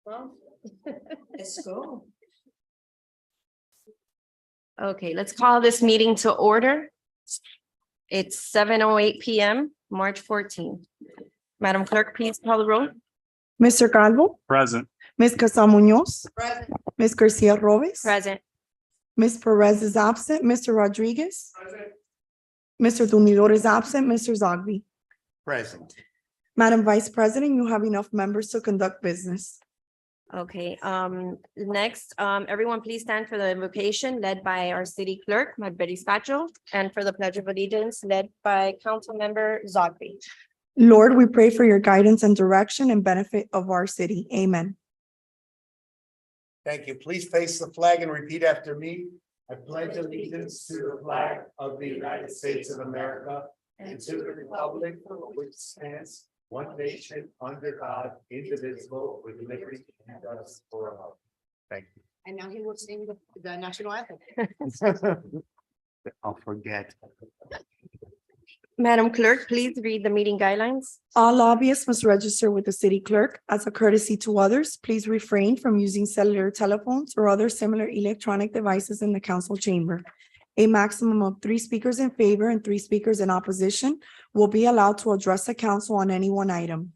Well, let's go. Okay, let's call this meeting to order. It's 7:08 PM, March 14th. Madam Clerk, please call the roll. Mr. Calvo, Present. Ms. Casa Munoz, Present. Ms. Garcia Robes, Present. Ms. Perez is absent, Mr. Rodriguez, Mr. Tumidor is absent, Mr. Zogby. Present. Madam Vice President, you have enough members to conduct business. Okay, next, everyone please stand for the invocation led by our city clerk, Betty Spacho, and for the pledge of allegiance led by Council Member Zogby. Lord, we pray for your guidance and direction and benefit of our city. Amen. Thank you. Please face the flag and repeat after me. I pledge allegiance to the flag of the United States of America and to the republic for which it stands, one nation, under God, indivisible, with liberty and justice for all. Thank And now he will sing the national anthem. you. I'll forget. Madam Clerk, please read the meeting guidelines. All lobbyists must register with the city clerk. As a courtesy to others, please refrain from using cellular telephones or other similar electronic devices in the council chamber. A maximum of 3 speakers in favor and 3 speakers in opposition will be allowed to address the council on any one item.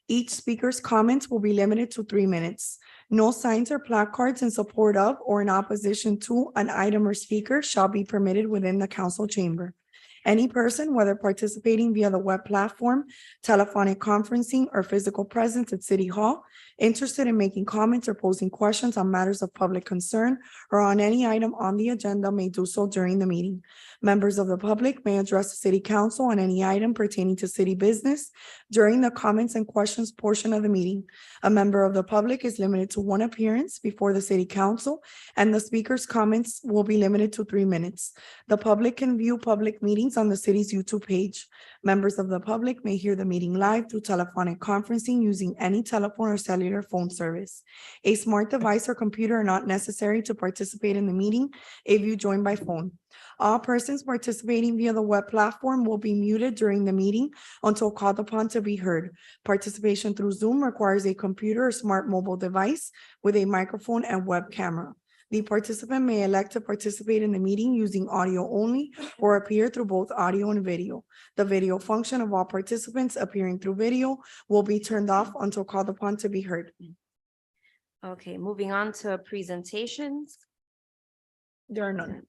Each speaker's comments will be limited to 3 minutes. No signs or placards in support of or in opposition to an item or speaker shall be permitted within the council chamber. Any person, whether participating via the web platform, telephonic conferencing, or physical presence at City Hall, interested in making comments or posing questions on matters of public concern or on any item on the agenda may do so during the meeting. Members of the public may address the city council on any item pertaining to city business during the comments and questions portion of the meeting. A member of the public is limited to 1 appearance before the city council, and the speaker's comments will be limited to 3 minutes. The public can view public meetings on the city's YouTube page. Members of the public may hear the meeting live through telephonic conferencing using any telephone or cellular phone service. A smart device or computer are not necessary to participate in the meeting if you join by phone. All persons participating via the web platform will be muted during the meeting until called upon to be heard. Participation through Zoom requires a computer or smart mobile device with a microphone and web camera. The participant may elect to participate in the meeting using audio only or appear through both audio and video. The video function of all participants appearing through video will be turned off until called upon to be heard. Okay, moving on to presentations, There are none.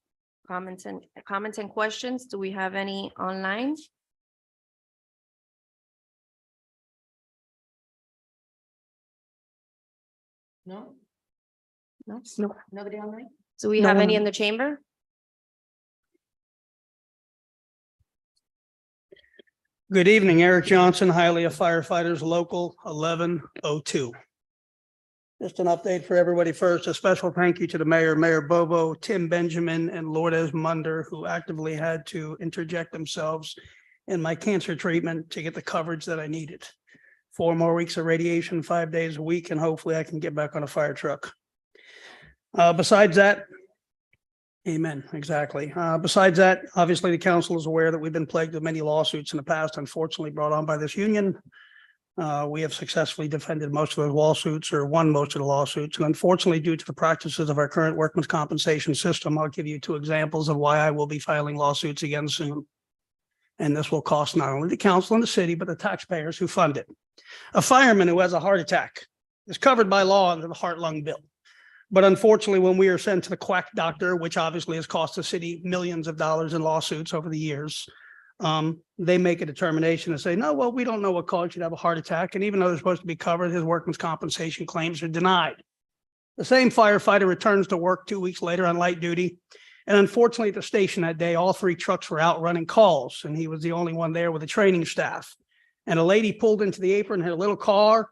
comments and questions. Do we have any online? No, No. No. nobody online? Do we No have one any in on- the chamber? Good evening, Eric Johnson, Hialeah Firefighters Local 1102. Just an update for everybody first. A special thank you to the mayor, Mayor Bobo, Tim Benjamin, and Lourdes Munder, who actively had to interject themselves in my cancer treatment to get the coverage that I needed. 4 more weeks of radiation, 5 days a week, and hopefully I can get back on a fire truck. Besides that, amen, exactly. Besides that, obviously, the council is aware that we've been plagued with many lawsuits in the past, unfortunately brought on by this union. We have successfully defended most of those lawsuits or won most of the lawsuits. And unfortunately, due to the practices of our current workman's compensation system, I'll give you 2 examples of why I will be filing lawsuits again soon. And this will cost not only the council and the city, but the taxpayers who fund it. A fireman who has a heart attack is covered by law under the heart-lung bill. But unfortunately, when we are sent to the quack doctor, which obviously has cost the city millions of dollars in lawsuits over the years, they make a determination and say, no, well, we don't know what caused you to have a heart attack. And even though they're supposed to be covered, his workman's compensation claims are denied. The same firefighter returns to work 2 weeks later on light duty. And unfortunately, at the station that day, all 3 trucks were out running calls, and he was the only one there with the training staff. And a lady pulled into the apron, had a little car,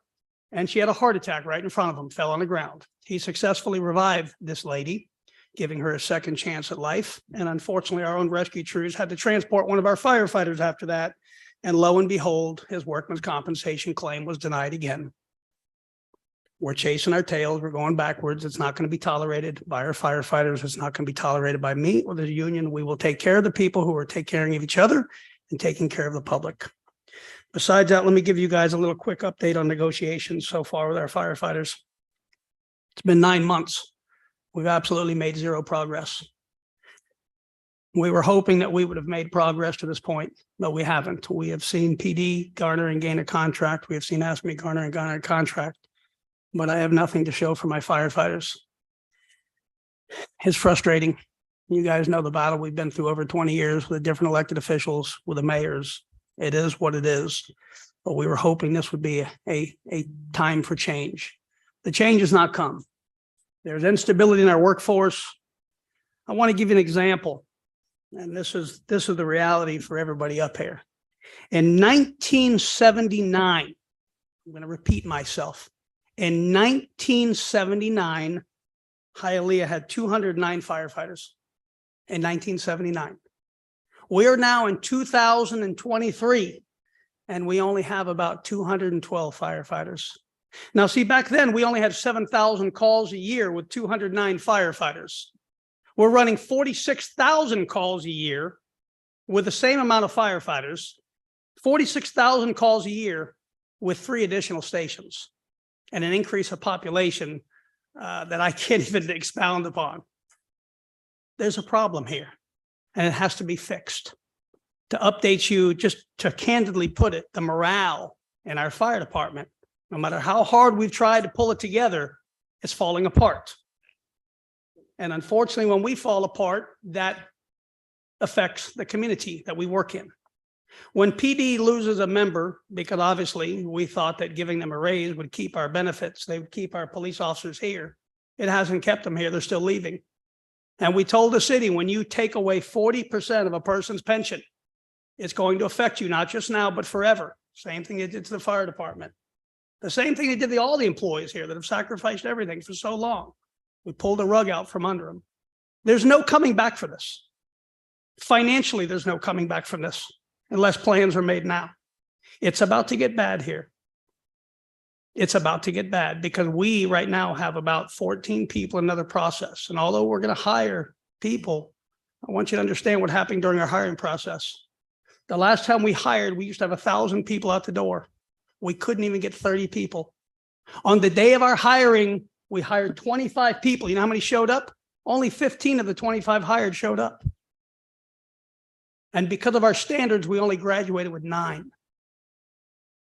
and she had a heart attack right in front of him, fell on the ground. He successfully revived this lady, giving her a second chance at life. And unfortunately, our own rescue crews had to transport one of our firefighters after that. And lo and behold, his workman's compensation claim was denied again. We're chasing our tails. We're going backwards. It's not going to be tolerated by our firefighters. It's not going to be tolerated by me or the union. We will take care of the people who are taking care of each other and taking care of the public. Besides that, let me give you guys a little quick update on negotiations so far with our firefighters. It's been 9 months. We've absolutely made zero progress. We were hoping that we would have made progress to this point, but we haven't. We have seen PD garner and gain a contract. We have seen ASME garner and garner a contract, but I have nothing to show for my firefighters. It's frustrating. You guys know the battle we've been through over 20 years with the different elected officials, with the mayors. It is what it is, but we were hoping this would be a time for change. The change has not come. There's instability in our workforce. I want to give you an example, and this is the reality for everybody up here. In 1979, I'm going to repeat myself. In 1979, Hialeah had 209 firefighters. In 1979, we are now in 2023, and we only have about 212 firefighters. Now, see, back then, we only had 7,000 calls a year with 209 firefighters. We're running 46,000 calls a year with the same amount of firefighters, 46,000 calls a year with 3 additional stations and an increase of population that I can't even expound upon. There's a problem here, and it has to be fixed. To update you, just to candidly put it, the morale in our fire department, no matter how hard we've tried to pull it together, it's falling apart. And unfortunately, when we fall apart, that affects the community that we work in. When PD loses a member, because obviously we thought that giving them a raise would keep our benefits, they would keep our police officers here. It hasn't kept them here. They're still leaving. And we told the city, when you take away 40% of a person's pension, it's going to affect you, not just now, but forever. Same thing they did to the fire department. The same thing they did to all the employees here that have sacrificed everything for so long. We pulled the rug out from under them. There's no coming back for this. Financially, there's no coming back from this unless plans are made now. It's about to get bad here. It's about to get bad because we right now have about 14 people in another process. And although we're going to hire people, I want you to understand what happened during our hiring process. The last time we hired, we used to have 1,000 people out the door. We couldn't even get 30 people. On the day of our hiring, we hired 25 people. You know how many showed up? Only 15 of the 25 hired showed up. And because of our standards, we only graduated with 9.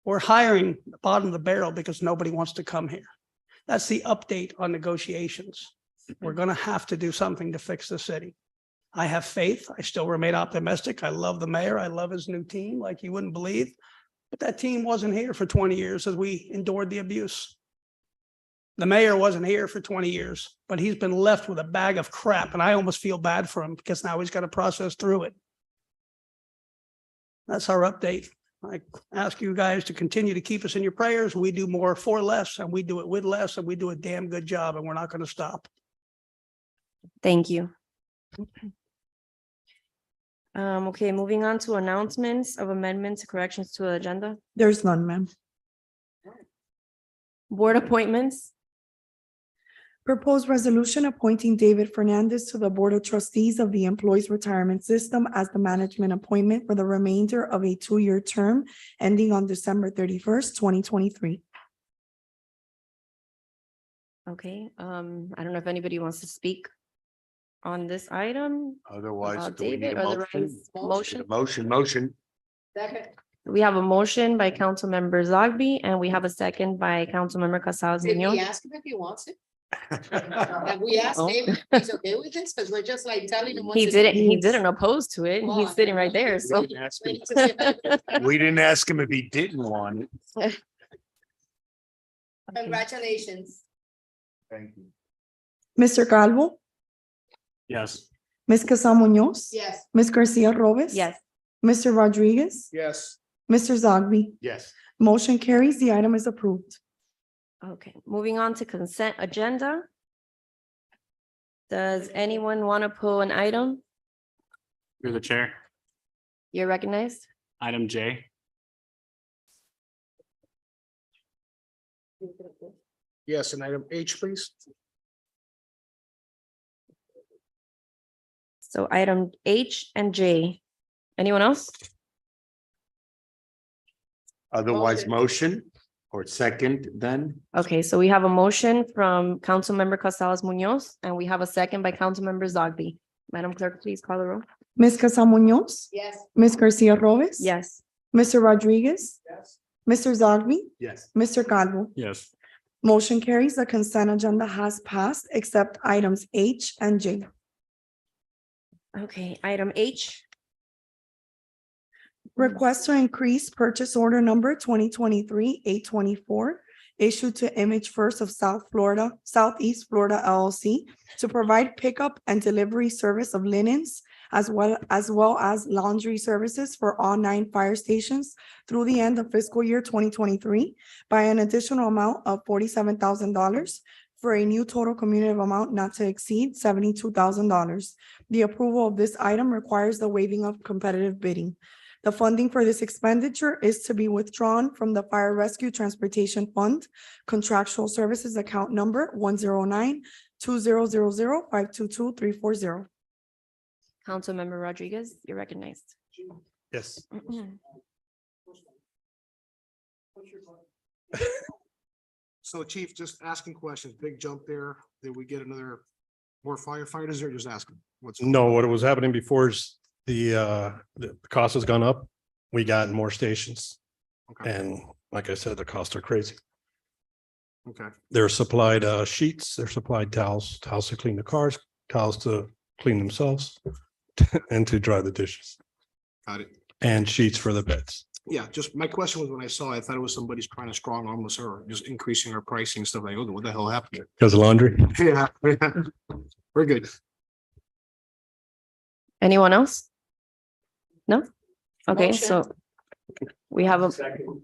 We're hiring the bottom of the barrel because nobody wants to come here. That's the update on negotiations. We're going to have to do something to fix the city. I have faith. I still remain optimistic. I love the mayor. I love his new team like you wouldn't believe. But that team wasn't here for 20 years as we endured the abuse. The mayor wasn't here for 20 years, but he's been left with a bag of crap. And I almost feel bad for him because now he's got to process through it. That's our update. I ask you guys to continue to keep us in your prayers. We do more for less, and we do it with less, and we do a damn good job, and we're not going to stop. Thank you. Okay, moving on to announcements of amendments, corrections to the agenda. There's none, ma'am. Board appointments. Proposed resolution appointing David Fernandez to the Board of Trustees of the Employees Retirement System as the management appointment for the remainder of a 2-year term ending on December 31st, 2023. Okay, I don't know if anybody wants to speak on this item. Otherwise, do we need David, a otherwise, motion? motion. Motion. Second. We have a motion by Councilmember Zogby, and we have a second by Councilmember Casals Did we Munoz. ask him if he wants it? Have we asked David if he's okay with this? Because we're just like telling him. He didn't oppose to it. He's sitting right there, so. We didn't ask him if he didn't want it. Congratulations. Thank you. Mr. Calvo, Yes. Ms. Casal Munoz. Yes. Ms. Garcia Robes. Yes, Mr. Rodriguez, Yes. Mr. Zogby. Yes. Motion carries. The item is approved. okay, moving on to consent agenda. Does anyone want to pull an item? You're the chair. You're recognized. Item J. Yes, and item H, please. So item H and J. Anyone else? Otherwise, motion. Or second then? Okay, so we have a motion from Councilmember Casares Munoz, and we have a second by Councilmember Zogby. Madam Clerk, please call the roll. Ms. Casa Munoz, Yes. Ms. Garcia Robes. Yes. Mr. Rodriguez, Yes. Mr. Zogby, Yes. Mr. Calvo. Yes. Motion carries. The consent agenda has passed except items H and J. Okay, item H. Request to increase purchase order number 2023-824 issued to Image First of Southeast Florida LLC to provide pickup and delivery service of linens as well as laundry services for all 9 fire stations through the end of fiscal year 2023 by an additional amount of $47,000 for a new total cumulative amount not to exceed $72,000. The approval of this item requires the waiving of competitive bidding. The funding for this expenditure is to be withdrawn from the Fire Rescue Transportation Fund Contractual Services Account Number 109-2000-522-340. Councilmember Rodriguez, you're recognized. Yes. So Chief, just asking questions, big jump there. Did we get more firefighters or just asking? What's? No, what was happening before is the cost has gone up. We got more stations Okay, and like I said, the costs are crazy. okay, They're supplied sheets, they're supplied towels to clean the cars, towels to clean themselves and to dry the dishes got it. and sheets for the beds. Yeah, just my question was when I saw, I thought it was somebody's trying to strong arm us or just increasing our pricing and stuff like, oh, what the hell happened? Because of laundry. Yeah, we're good. Anyone else? No? Okay, Motion. so we have a Second.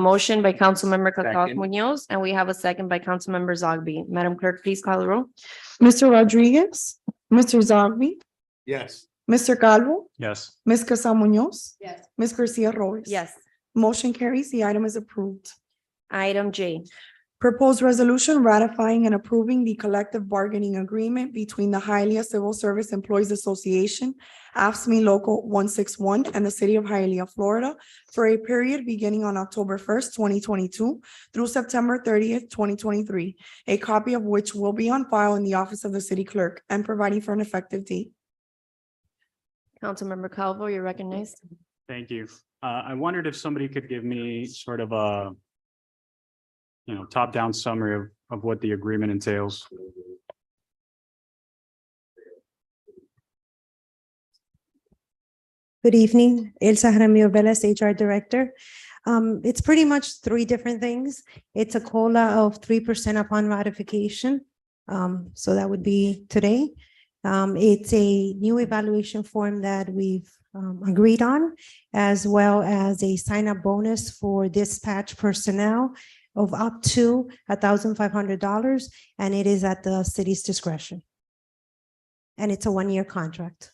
motion by Councilmember Casares Second. Munoz, and we have a second by Councilmember Zogby. Madam Clerk, please call the roll. Mr. Rodriguez, Mr. Zogby, Yes. Mr. Calvo, Yes. Ms. Casa Munoz, Yes. Ms. Garcia Robes. Yes. Motion carries. The item is approved. Item J. Proposed resolution ratifying and approving the collective bargaining agreement between the Hialeah Civil Service Employees Association, AFSCME Local 161, and the City of Hialeah, Florida, for a period beginning on October 1st, 2022 through September 30th, 2023, a copy of which will be on file in the office of the city clerk and providing for an effective date. Councilmember Calvo, you're recognized. Thank you. I wondered if somebody could give me sort of a top-down summary of what the agreement entails. Good evening, Elsa Jaramillo Velez, HR Director. It's pretty much 3 different things. It's a COLA of 3% upon ratification. So that would be today. It's a new evaluation form that we've agreed on, as well as a sign-up bonus for dispatch personnel of up to $1,500, and it is at the city's discretion. And it's a 1-year contract.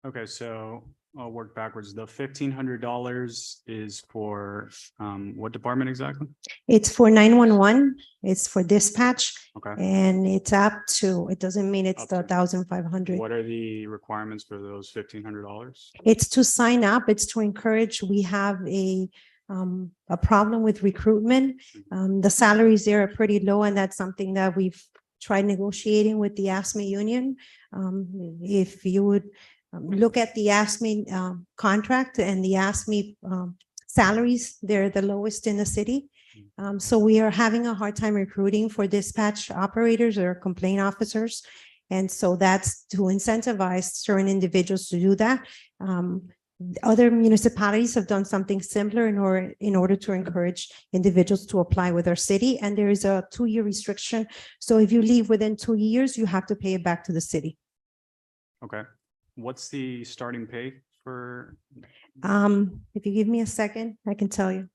Okay, so I'll work backwards. The $1,500 is for what department exactly? It's for 911, it's for dispatch, Okay. and it's up to, it doesn't mean it's Up the to. 1,500. What are the requirements for those $1,500? It's to sign up, it's to encourage, we have a problem with recruitment. The salaries there are pretty low, and that's something that we've tried negotiating with the ASME union. If you would look at the ASME contract and the ASME salaries, they're the lowest in the city. So we are having a hard time recruiting for dispatch operators or complaint officers. And so that's to incentivize certain individuals to do that. Other municipalities have done something similar in order to encourage individuals to apply with our city. And there is a 2-year restriction. So if you leave within 2 years, you have to pay it back to the city. Okay. What's the starting pay for? If you give me a second, I can tell you.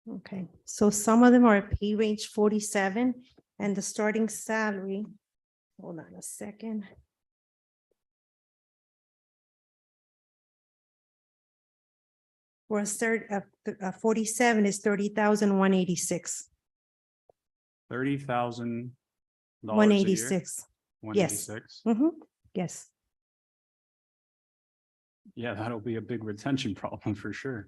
Okay, so some of them are pay range 47 and the starting salary. Hold on a second. For a third, 47 is 30,186. $30,000. 186. One Yes. eighty-six. Yes. Yeah, that'll be a big retention problem for sure.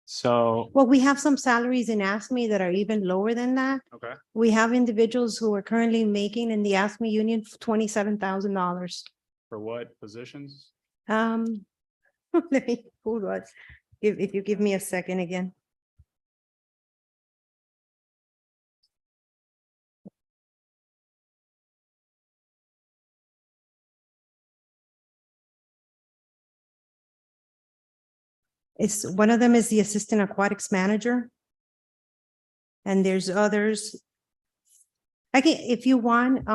So, Well, we have some salaries in ASME that are even lower than that. okay, We have individuals who are currently making in the ASME union $27,000. for what positions? Let me, hold on. If you give me a second again. It's, one of them is the assistant aquatics manager. And there's others. I can, if you want,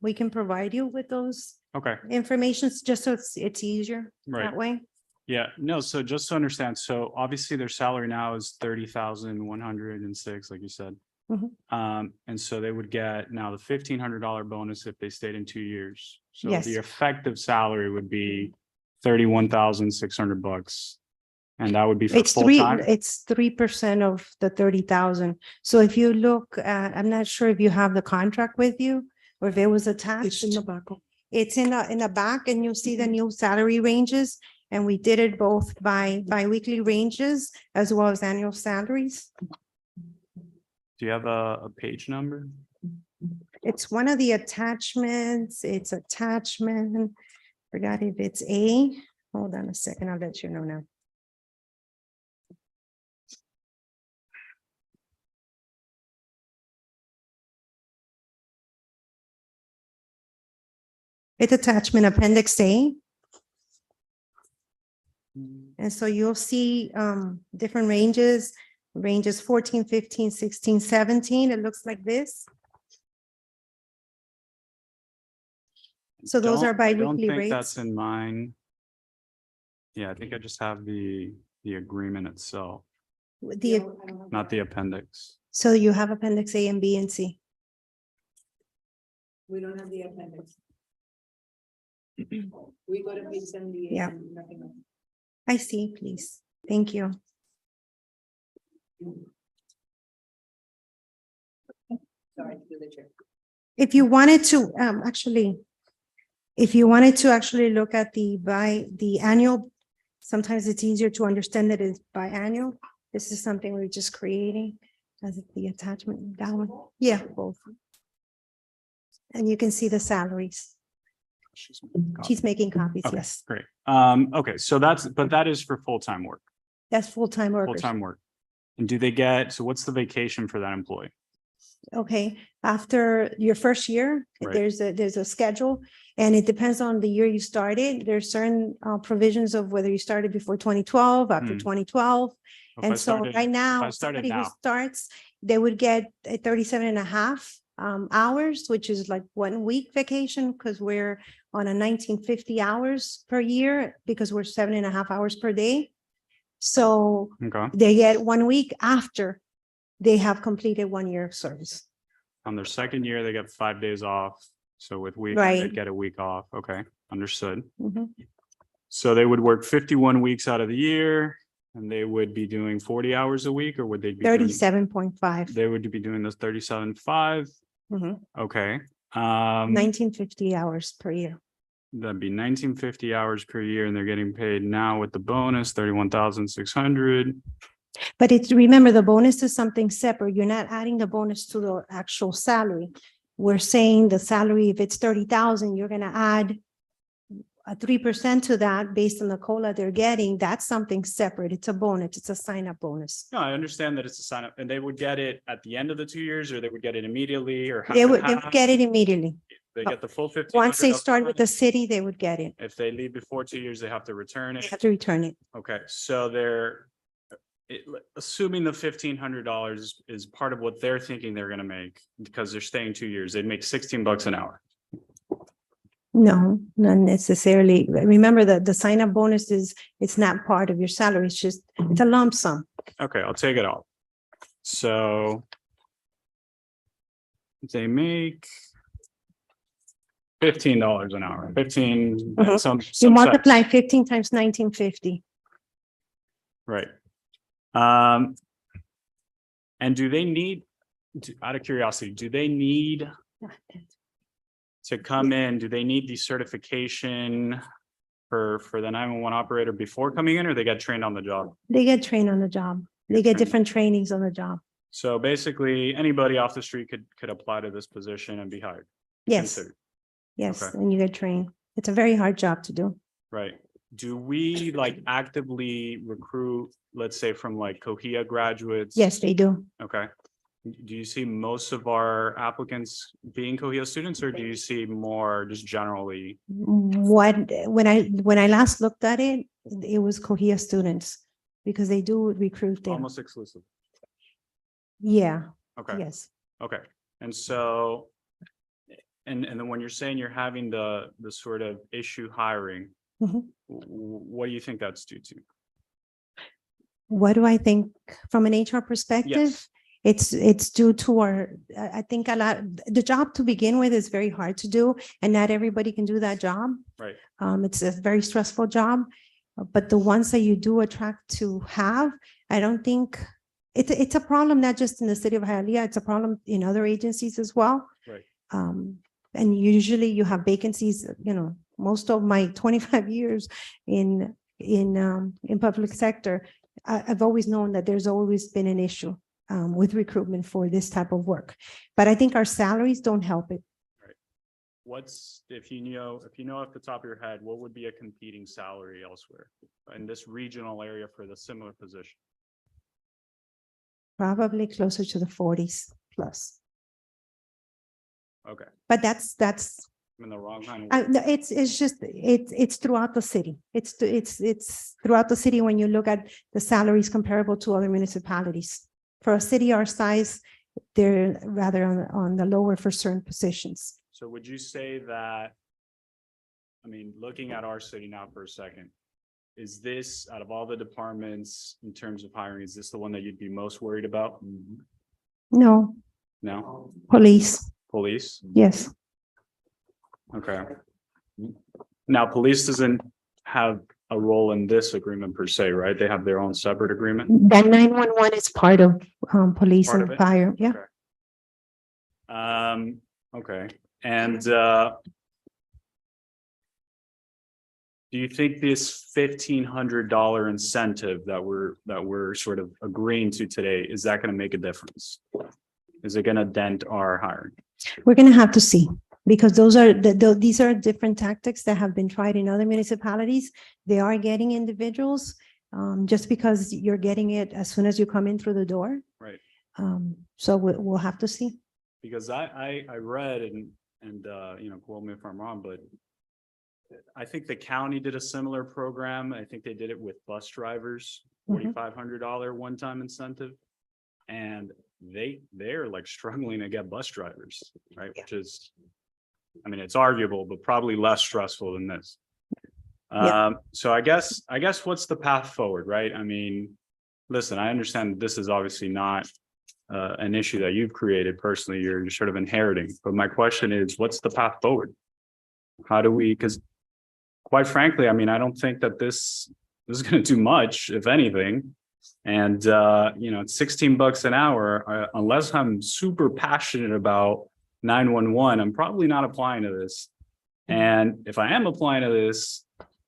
we can provide you with those Okay, informations, just so it's easier right. that way. Yeah, no, so just to understand, so obviously their salary now is 30,106, like you said. Mhm. And so they would get now the $1,500 bonus if they stayed in 2 years. So Yes. the effective salary would be $31,600. And that would be for It's full time? it's 3% of the 30,000. So if you look, I'm not sure if you have the contract with you or if it was It's attached. in the back. It's in the back and you'll see the new salary ranges. And we did it both by biweekly ranges as well as annual salaries. Do you have a page number? It's one of the attachments. It's attachment. Forgot if it's A. Hold on a second. I'll let you know now. It's attachment appendix A. And so you'll see different ranges 14, 15, 16, 17. It looks like this. So those are I don't bi-weekly think that's rates. in mine. Yeah, I think I just have the agreement itself, not the appendix. So you have appendix A and B and C. We don't have the appendix. We go to page 78. Yeah. and nothing else. I see, please. Thank you. Sorry, through the chair. If you wanted to, if you wanted to actually look at the annual, sometimes it's easier to understand that it's biannual. This is something we're just creating as the attachment, that one. Yeah, both. And you can see the salaries. She's making copies, Okay, yes. great. Okay, so but that is for full-time work, That's full-time workers. full-time work. And do they get, so what's the vacation for that employee? Okay, after your first year, Right. there's a schedule and it depends on the year you started. There's certain provisions of whether you started before 2012, after Hmm. 2012. If I And so started- right if I now, started somebody who now, starts, they would get a 37.5 hours, which is like 1 week vacation because we're on a 1950 hours per year because we're 7.5 hours per day. So okay, they get 1 week after they have completed 1 year of service. on their second year, they get 5 days off. So with week, Right. they'd get a week off. Okay, understood. Mhm. So they would work 51 weeks out of the year and they would be doing 40 hours a week, or would they be? doing- 37.5, They would be doing this 37.5. Mhm. Okay. 1950 hours per year. That'd be 1950 hours per year and they're getting paid now with the bonus, 31,600. But it's, remember, the bonus is something separate. You're not adding the bonus to the actual salary. We're saying the salary, if it's 30,000, you're gonna add a 3% to that based on the COLA they're getting. That's something separate. It's a bonus. It's a sign-up bonus. No, I understand that it's a sign up and they would get it at the end of the 2 years, or they would get it immediately, or half They and would half? get it immediately. They get the full 15. Once they start with the city, they would get it. If they leave before 2 years, they have to return They it. have to return it. Okay, so assuming the $1,500 is part of what they're thinking they're gonna make, because they're staying 2 years, they'd make $16 an hour. No, not necessarily. Remember that the sign-up bonus is, it's not part of your salary. It's just, it's a lump sum. Okay, I'll take it off. So they make $15 an hour, 15, Mhm. some. You some multiply cents. 15 times 1950. Right. And do they need, out of curiosity, do they need to come in, do they need the certification for the 911 operator before coming in, or they get trained on the job? They get trained on the job. They get Trained. different trainings on the job. So basically, anybody off the street could apply to this position and be hired. Yes, considered. yes, Okay. and you get trained. It's a very hard job to do. Right. Do we like actively recruit, let's say from like Cohia graduates? Yes, they do. Okay. Do you see most of our applicants being Cohia students, or do you see more just generally? When I last looked at it, it was Cohia students because they do recruit there. Almost exclusive. Yeah, Okay. yes. Okay. And so, and then when you're saying you're having the sort of issue hiring, Mhm. what do you think that's due to? What do I think from an HR perspective? Yes. It's due to I think a lot, the job to begin with is very hard to do and not everybody can do that job. Right. It's a very stressful job, but the ones that you do attract to have, I don't think it's a problem, not just in the city of Hialeah, it's a problem in other agencies as well. Right. And usually you have vacancies, most of my 25 years in public sector, I've always known that there's always been an issue with recruitment for this type of work. But I think our salaries don't help it. What's, if you know off the top of your head, what would be a competing salary elsewhere in this regional area for the similar position? Probably closer to the 40s plus. Okay, But that's I'm in the wrong kind I- of. no, it's throughout the city. It's throughout the city when you look at the salaries comparable to other municipalities. For a city our size, they're rather on the lower for certain positions. So would you say that, I mean, looking at our city now for a second, is this, out of all the departments in terms of hiring, is this the one that you'd be most worried about? No, No? police, Police? yes. Okay. Now, police doesn't have a role in this agreement per se, right? They have their own separate agreement? That 911 is part of police Part of and it? fire, yeah. Okay. Okay, and do you think this $1,500 incentive that we're sort of agreeing to today, is that gonna make a difference? Is it gonna dent our hiring? We're gonna have to see, because these are different tactics that have been tried in other municipalities. They are getting individuals, just because you're getting it as soon as you come in through the door. Right. So we'll have to see. Because I read and quote me if I'm wrong, but I think the county did a similar program. I think they did it with bus drivers, Mhm. $4,500 one-time incentive. And they're like struggling to get bus drivers, right? Yeah. Which is, I mean, it's arguable, but probably less stressful than this. Yeah. So I guess what's the path forward, right? I mean, listen, I understand this is obviously not an issue that you've created personally, you're sort of inheriting, but my question is, what's the path forward? How do we, because quite frankly, I mean, I don't think that this is going to do much, if anything. And, it's $16 an hour, unless I'm super passionate about 911, I'm probably not applying to this. And if I am applying to this,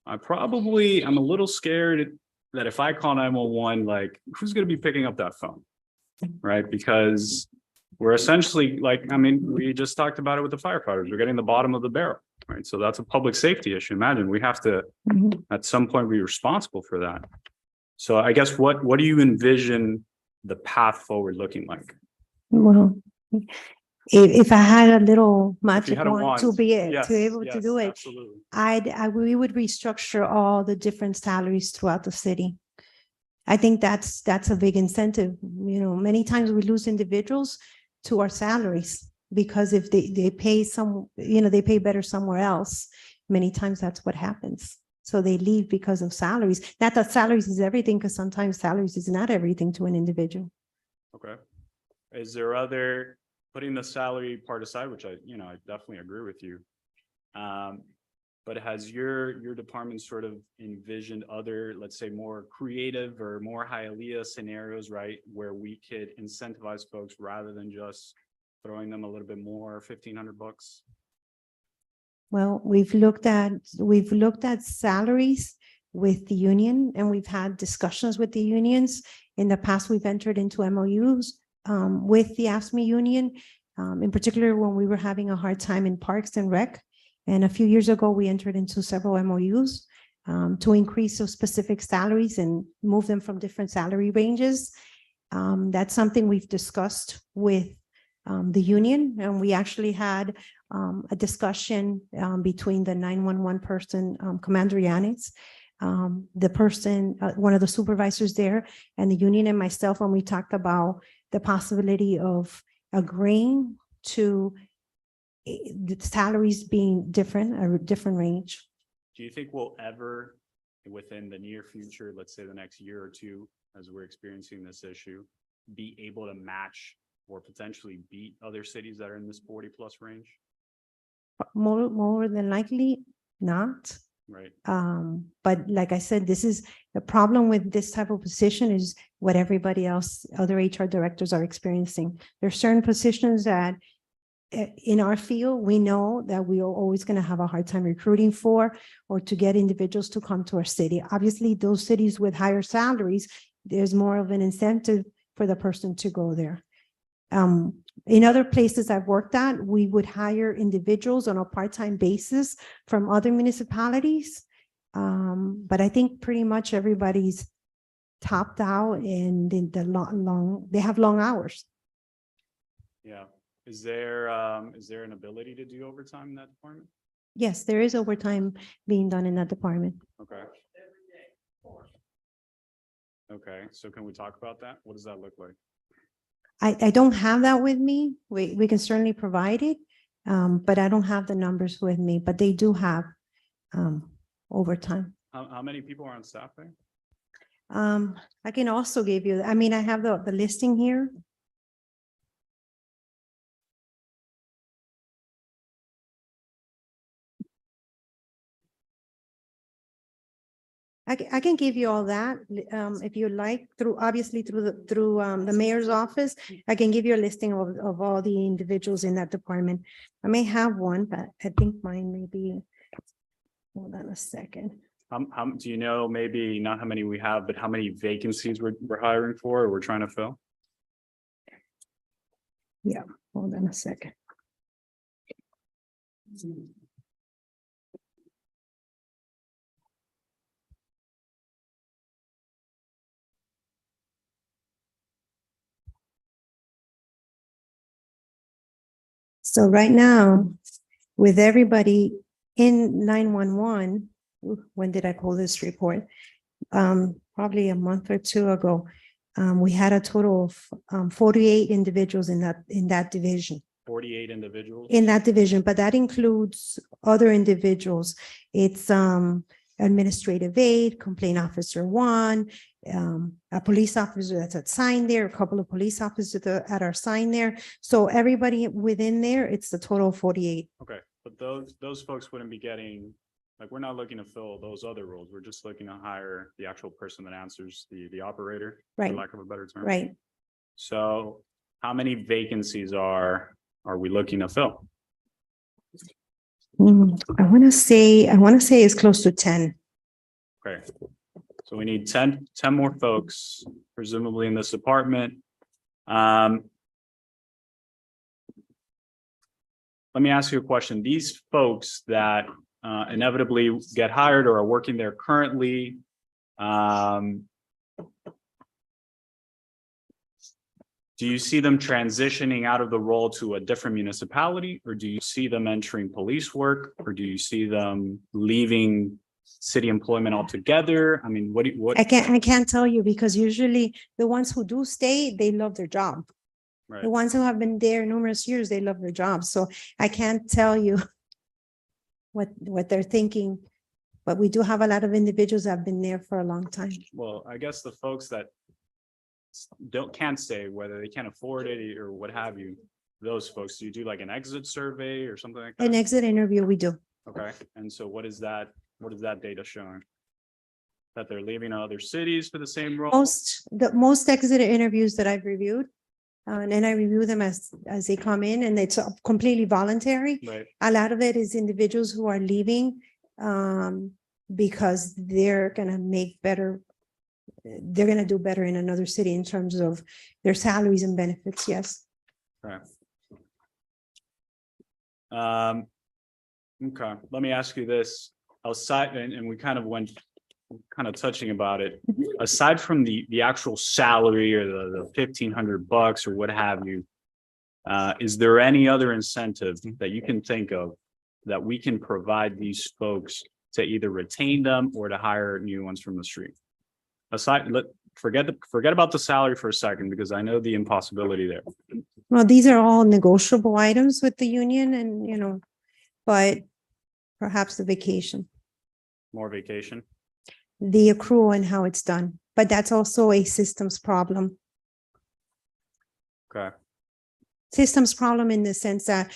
I'm a little scared that if I call 911, like, who's going to be picking up that phone? Right? Because we're essentially like, I mean, we just talked about it with the firefighters. We're getting the bottom of the barrel, right? So that's a public safety issue. Imagine we have to, Mhm. at some point, be responsible for that. So I guess what do you envision the path forward looking like? Well, if I had a little If you magic had a wand to wand, be able yes, to do it, absolutely. we would restructure all the different salaries throughout the city. I think that's a big incentive. Many times we lose individuals to our salaries because if they pay they pay better somewhere else. Many times that's what happens. So they leave because of salaries. Not that salaries is everything, because sometimes salaries is not everything to an individual. Okay. is there other, putting the salary part aside, which I definitely agree with you. But has your department sort of envisioned other, let's say, more creative or more Hialeah scenarios, right? Where we could incentivize folks rather than just throwing them a little bit more, $1,500? Well, we've looked at salaries with the union and we've had discussions with the unions. In the past, we've entered into MOUs with the AFSCME union, in particular when we were having a hard time in Parks and Rec. And a few years ago, we entered into several MOUs to increase those specific salaries and move them from different salary ranges. That's something we've discussed with the union, and we actually had a discussion between the 911 person, Commander Yanis, the person, one of the supervisors there, and the union and myself, when we talked about the possibility of agreeing to the salaries being different, a different range. Do you think we'll ever, within the near future, let's say the next year or two, as we're experiencing this issue, be able to match or potentially beat other cities that are in this 40+ range? More than likely not. Right. But like I said, this is the problem with this type of position is what everybody else, other HR directors are experiencing. There are certain positions that in our field, we know that we are always going to have a hard time recruiting for or to get individuals to come to our city. Obviously, those cities with higher salaries, there's more of an incentive for the person to go there. In other places I've worked at, we would hire individuals on a part-time basis from other municipalities. But I think pretty much everybody's topped out and they have long hours. Yeah. Is there an ability to do overtime in that department? Yes, there is overtime being done in that department. Okay. Okay, so can we talk about that? What does that look like? I don't have that with me. We can certainly provide it, but I don't have the numbers with me, but they do have overtime. How many people are on staff there? I can also give you, I mean, I have the listing here. I can give you all that, if you like, obviously through the mayor's office. I can give you a listing of all the individuals in that department. I may have one, but I think mine may be, hold on a second. How do you know, maybe not how many we have, but how many vacancies we're hiring for or we're trying to fill? Yeah, hold on a second. So right now, with everybody in 911, when did I pull this report? Probably a month or two ago. We had a total of 48 individuals in that division. 48 individuals? In that division, but that includes other individuals. It's administrative aide, complaint officer 1, a police officer that's assigned there, a couple of police officers that are assigned there. So everybody within there, it's the total of 48. Okay, but those folks wouldn't be getting, like, we're not looking to fill those other roles. We're just looking to hire the actual person that answers the operator, Right. for lack of a better term. Right. So how many vacancies are we looking to fill? I want to say it's close to 10. Okay, so we need 10 more folks, presumably in this department. Let me ask you a question. These folks that inevitably get hired or are working there currently, do you see them transitioning out of the role to a different municipality, or do you see them entering police work, or do you see them leaving city employment altogether? I mean, what? I can't tell you, because usually the ones who do stay, they love their job. Right. The ones who have been there numerous years, they love their job. So I can't tell you what they're thinking, but we do have a lot of individuals that have been there for a long time. Well, I guess the folks that can't stay, whether they can't afford it or what have you, those folks, do you do like an exit survey or something like An that? exit interview we do. Okay, and so what is that data showing? That they're leaving other cities for the same role? Most exit interviews that I've reviewed, and then I review them as they come in, and it's completely voluntary. Right, A lot of it is individuals who are leaving because they're gonna make better. They're gonna do better in another city in terms of their salaries and benefits, yes. okay. Okay, let me ask you this, aside, and we kind of went, kind of touching about it, aside from the actual salary or the $1,500 or what have you, is there any other incentive that you can think of that we can provide these folks to either retain them or to hire new ones from the street? Aside, forget about the salary for a second, because I know the impossibility there. Well, these are all negotiable items with the union and, but perhaps the vacation, More vacation, the accrual and how it's done. But that's also a systems problem. okay, Systems problem in the sense that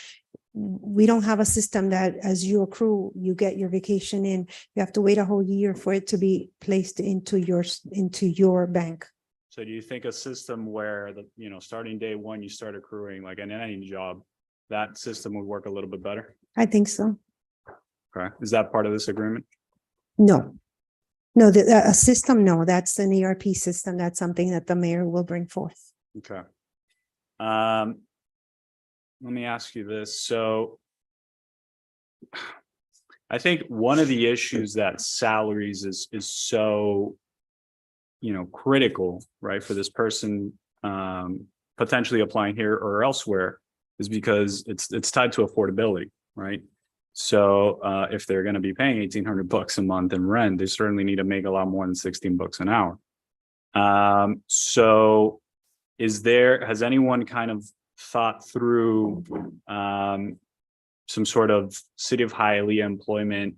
we don't have a system that as you accrue, you get your vacation in. You have to wait a whole year for it to be placed into your bank. so do you think a system where starting day one, you start accruing like in any job, that system would work a little bit better? I think so. Okay, is that part of this agreement? No. No, a system, no, that's an ERP system. That's something that the mayor will bring forth. Okay. Let me ask you this. So I think one of the issues that salaries is so, critical, right, for this person potentially applying here or elsewhere is because it's tied to affordability, right? So if they're going to be paying $1,800 a month in rent, they certainly need to make a lot more than $16 an hour. So has anyone kind of thought through some sort of City of Hialeah employment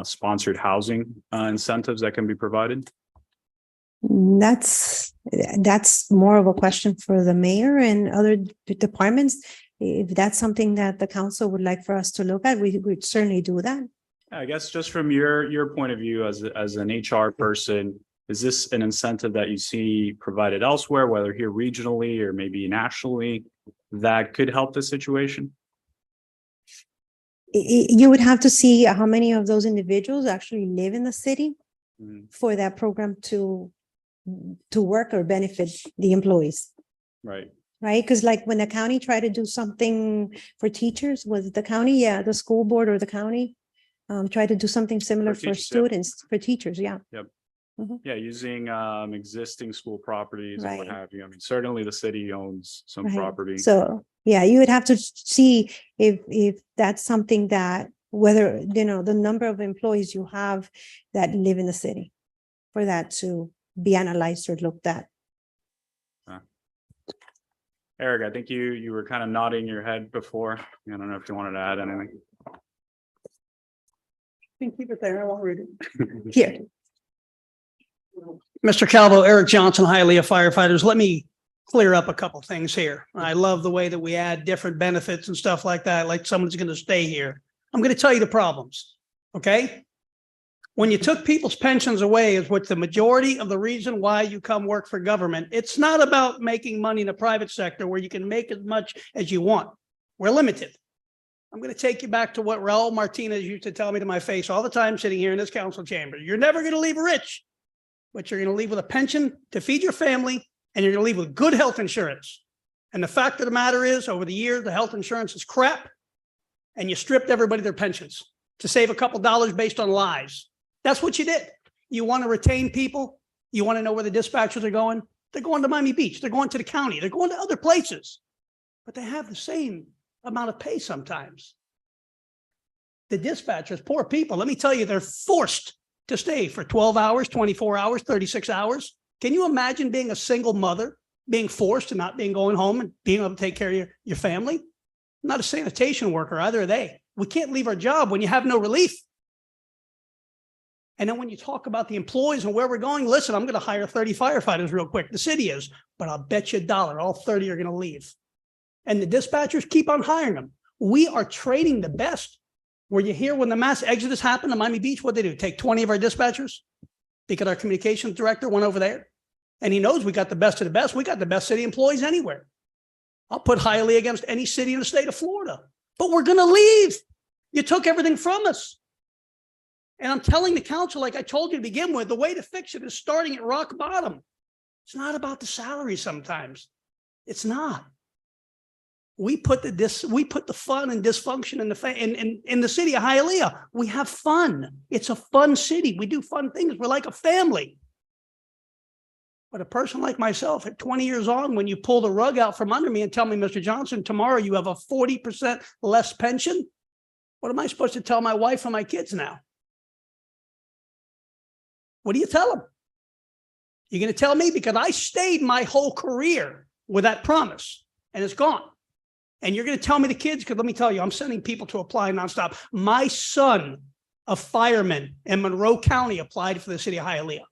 sponsored housing incentives that can be provided? That's more of a question for the mayor and other departments. If that's something that the council would like for us to look at, we would certainly do that. I guess just from your point of view as an HR person, is this an incentive that you see provided elsewhere, whether here regionally or maybe nationally, that could help the situation? You would have to see how many of those individuals actually live in the city Mhm. for that program to work or benefit the employees, Right. right? Because like when the county tried to do something for teachers, was it the county? Yeah, the school board or the county tried to do something similar For for teachers, yep. students, for teachers, yeah. Yeah, using existing school properties and what Right. have you. I mean, certainly the city owns some Right. property. So, yeah, you would have to see if that's something that, whether, the number of employees you have that live in the city for that to be analyzed or looked at. Eric, I think you were kind of nodding your head before. I don't know if you wanted to add anything. You can keep it there. I won't read it. Here, Mr. Calvo, Eric Johnson, Hialeah firefighters. Let me clear up a couple things here. I love the way that we add different benefits and stuff like that, like someone's going to stay here. I'm going to tell you the problems, okay? When you took people's pensions away is what the majority of the reason why you come work for government. It's not about making money in the private sector where you can make as much as you want. We're limited. I'm going to take you back to what Raul Martinez used to tell me to my face all the time sitting here in this council chamber. You're never going to leave rich, but you're going to leave with a pension to feed your family, and you're going to leave with good health insurance. And the fact of the matter is, over the years, the health insurance is crap, and you stripped everybody their pensions to save a couple dollars based on lies. That's what you did. You want to retain people. You want to know where the dispatchers are going. They're going to Miami Beach. They're going to the county. They're going to other places, but they have the same amount of pay sometimes. The dispatchers, poor people, let me tell you, they're forced to stay for 12 hours, 24 hours, 36 hours. Can you imagine being a single mother, being forced and not being going home and being able to take care of your family? I'm not a sanitation worker, either are they. We can't leave our job when you have no relief. And then when you talk about the employees and where we're going, listen, I'm going to hire 30 firefighters real quick. The city is, but I'll bet you $1, all 30 are going to leave. And the dispatchers keep on hiring them. We are training the best. Were you here when the mass exodus happened in Miami Beach? What'd they do? Take 20 of our dispatchers? Because our communications director went over there and he knows we got the best of the best. We got the best city employees anywhere. I'll put Hialeah against any city in the state of Florida, but we're going to leave. You took everything from us. And I'm telling the council, like I told you to begin with, the way to fix it is starting at rock bottom. It's not about the salary sometimes. It's not. We put the fun and dysfunction in the city of Hialeah. We have fun. It's a fun city. We do fun things. We're like a family. But a person like myself at 20 years on, when you pull the rug out from under me and tell me, Mr. Johnson, tomorrow you have a 40% less pension. What am I supposed to tell my wife and my kids now? What do you tell them? You're going to tell me? Because I stayed my whole career with that promise and it's gone. And you're going to tell me the kids, because let me tell you, I'm sending people to apply nonstop. My son, a fireman in Monroe County, applied for the city of Hialeah.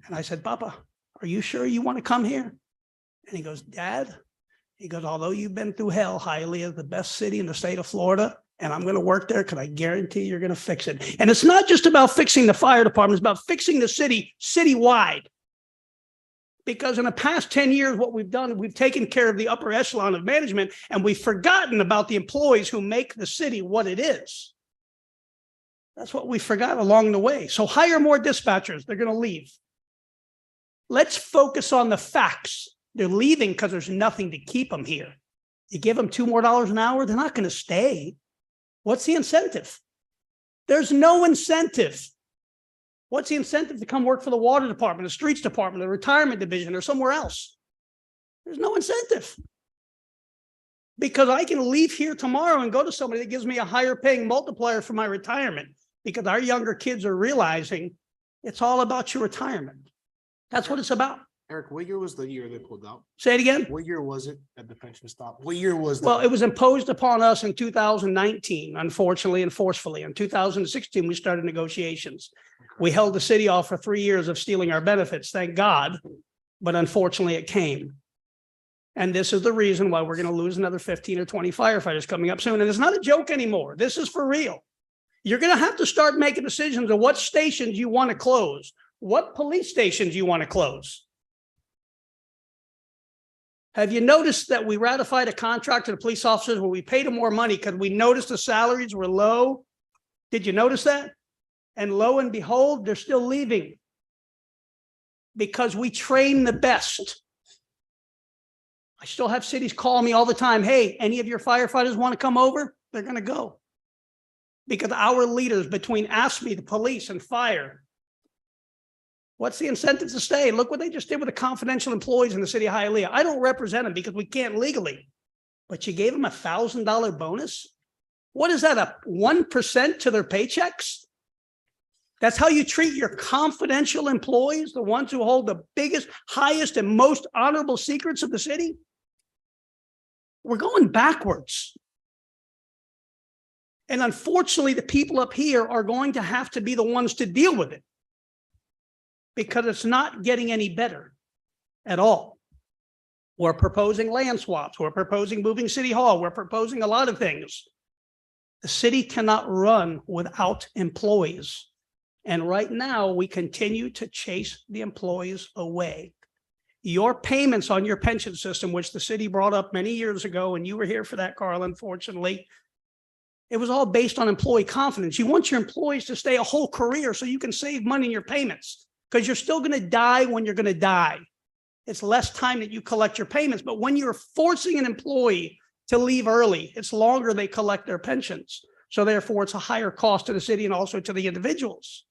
And I said, Papa, are you sure you want to come here? And he goes, Dad, he goes, although you've been through hell, Hialeah is the best city in the state of Florida. And I'm going to work there because I guarantee you're going to fix it. And it's not just about fixing the fire department. It's about fixing the city citywide. Because in the past 10 years, what we've done, we've taken care of the upper echelon of management and we've forgotten about the employees who make the city what it is. That's what we forgot along the way. So hire more dispatchers. They're going to leave. Let's focus on the facts. They're leaving because there's nothing to keep them here. You give them $2 more an hour, they're not going to stay. What's the incentive? There's no incentive. What's the incentive to come work for the water department, the streets department, the retirement division, or somewhere else? There's no incentive. Because I can leave here tomorrow and go to somebody that gives me a higher paying multiplier for my retirement. Because our younger kids are realizing it's all about your retirement. That's what it's about. Eric, what year was the year they pulled out? Say it again. What year was it that the pension stopped? What year was that? Well, it was imposed upon us in 2019, unfortunately and forcefully. In 2016, we started negotiations. We held the city off for 3 years of stealing our benefits, thank God, but unfortunately it came. And this is the reason why we're going to lose another 15 or 20 firefighters coming up soon. And it's not a joke anymore. This is for real. You're going to have to start making decisions on what stations you want to close, what police stations you want to close. Have you noticed that we ratified a contract to the police officers where we paid them more money because we noticed the salaries were low? Did you notice that? And lo and behold, they're still leaving because we train the best. I still have cities call me all the time. Hey, any of your firefighters want to come over? They're going to go. Because our leaders between AFSCME, the police, and fire, what's the incentive to stay? Look what they just did with the confidential employees in the city of Hialeah. I don't represent them because we can't legally, but you gave them a $1,000 bonus. What is that, a 1% to their paychecks? That's how you treat your confidential employees, the ones who hold the biggest, highest, and most honorable secrets of the city? We're going backwards. And unfortunately, the people up here are going to have to be the ones to deal with it because it's not getting any better at all. We're proposing land swaps. We're proposing moving City Hall. We're proposing a lot of things. The city cannot run without employees. And right now, we continue to chase the employees away. Your payments on your pension system, which the city brought up many years ago, and you were here for that, Carl, unfortunately, it was all based on employee confidence. You want your employees to stay a whole career so you can save money in your payments because you're still going to die when you're going to die. It's less time that you collect your payments. But when you're forcing an employee to leave early, it's longer they collect their pensions. So therefore, it's a higher cost to the city and also to the individuals.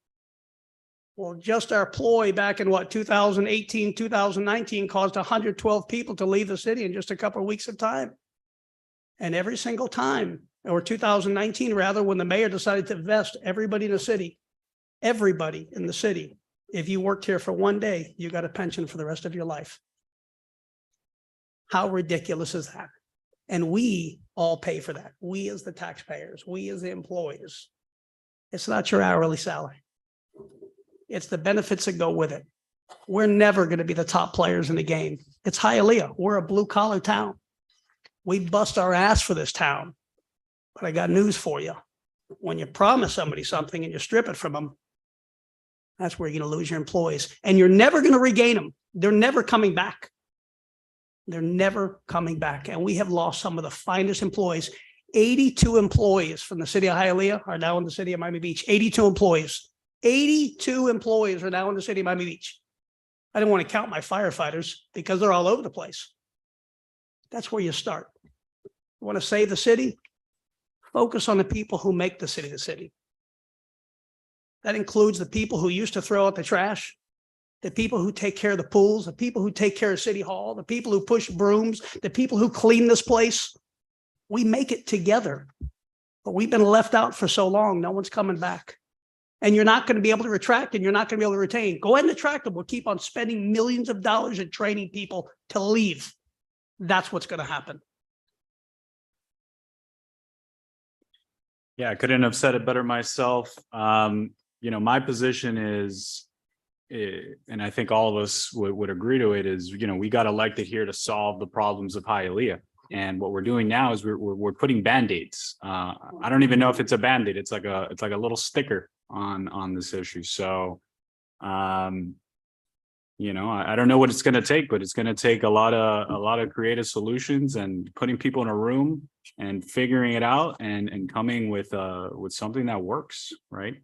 Well, just our ploy back in 2018, 2019 caused 112 people to leave the city in just a couple of weeks of time. And every single time, or 2019 rather, when the mayor decided to vest everybody in the city, if you worked here for one day, you got a pension for the rest of your life. How ridiculous is that? And we all pay for that. We as the taxpayers, we as the employees. It's not your hourly salary. It's the benefits that go with it. We're never going to be the top players in the game. It's Hialeah. We're a blue collar town. We bust our ass for this town. But I got news for you. When you promise somebody something and you strip it from them, that's where you're going to lose your employees, and you're never going to regain them. They're never coming back. They're never coming back. And we have lost some of the finest employees. 82 employees from the city of Hialeah are now in the city of Miami Beach. 82 employees. 82 employees are now in the city of Miami Beach. I didn't want to count my firefighters because they're all over the place. That's where you start. You want to save the city? Focus on the people who make the city. That includes the people who used to throw out the trash, the people who take care of the pools, the people who take care of City Hall, the people who push brooms, the people who clean this place. We make it together, but we've been left out for so long. No one's coming back. And you're not going to be able to retract, and you're not going to be able to retain. Go ahead and attract them. We'll keep on spending millions of dollars and training people to leave. That's what's going to happen. Yeah, I couldn't have said it better myself. My position is, and I think all of us would agree to it, is, we got elected here to solve the problems of Hialeah. And what we're doing now is we're putting Band-Aids. I don't even know if it's a Band-Aid. It's like a little sticker on this issue. So, I don't know what it's going to take, but it's going to take a lot of creative solutions and putting people in a room and figuring it out and coming with something that works, right?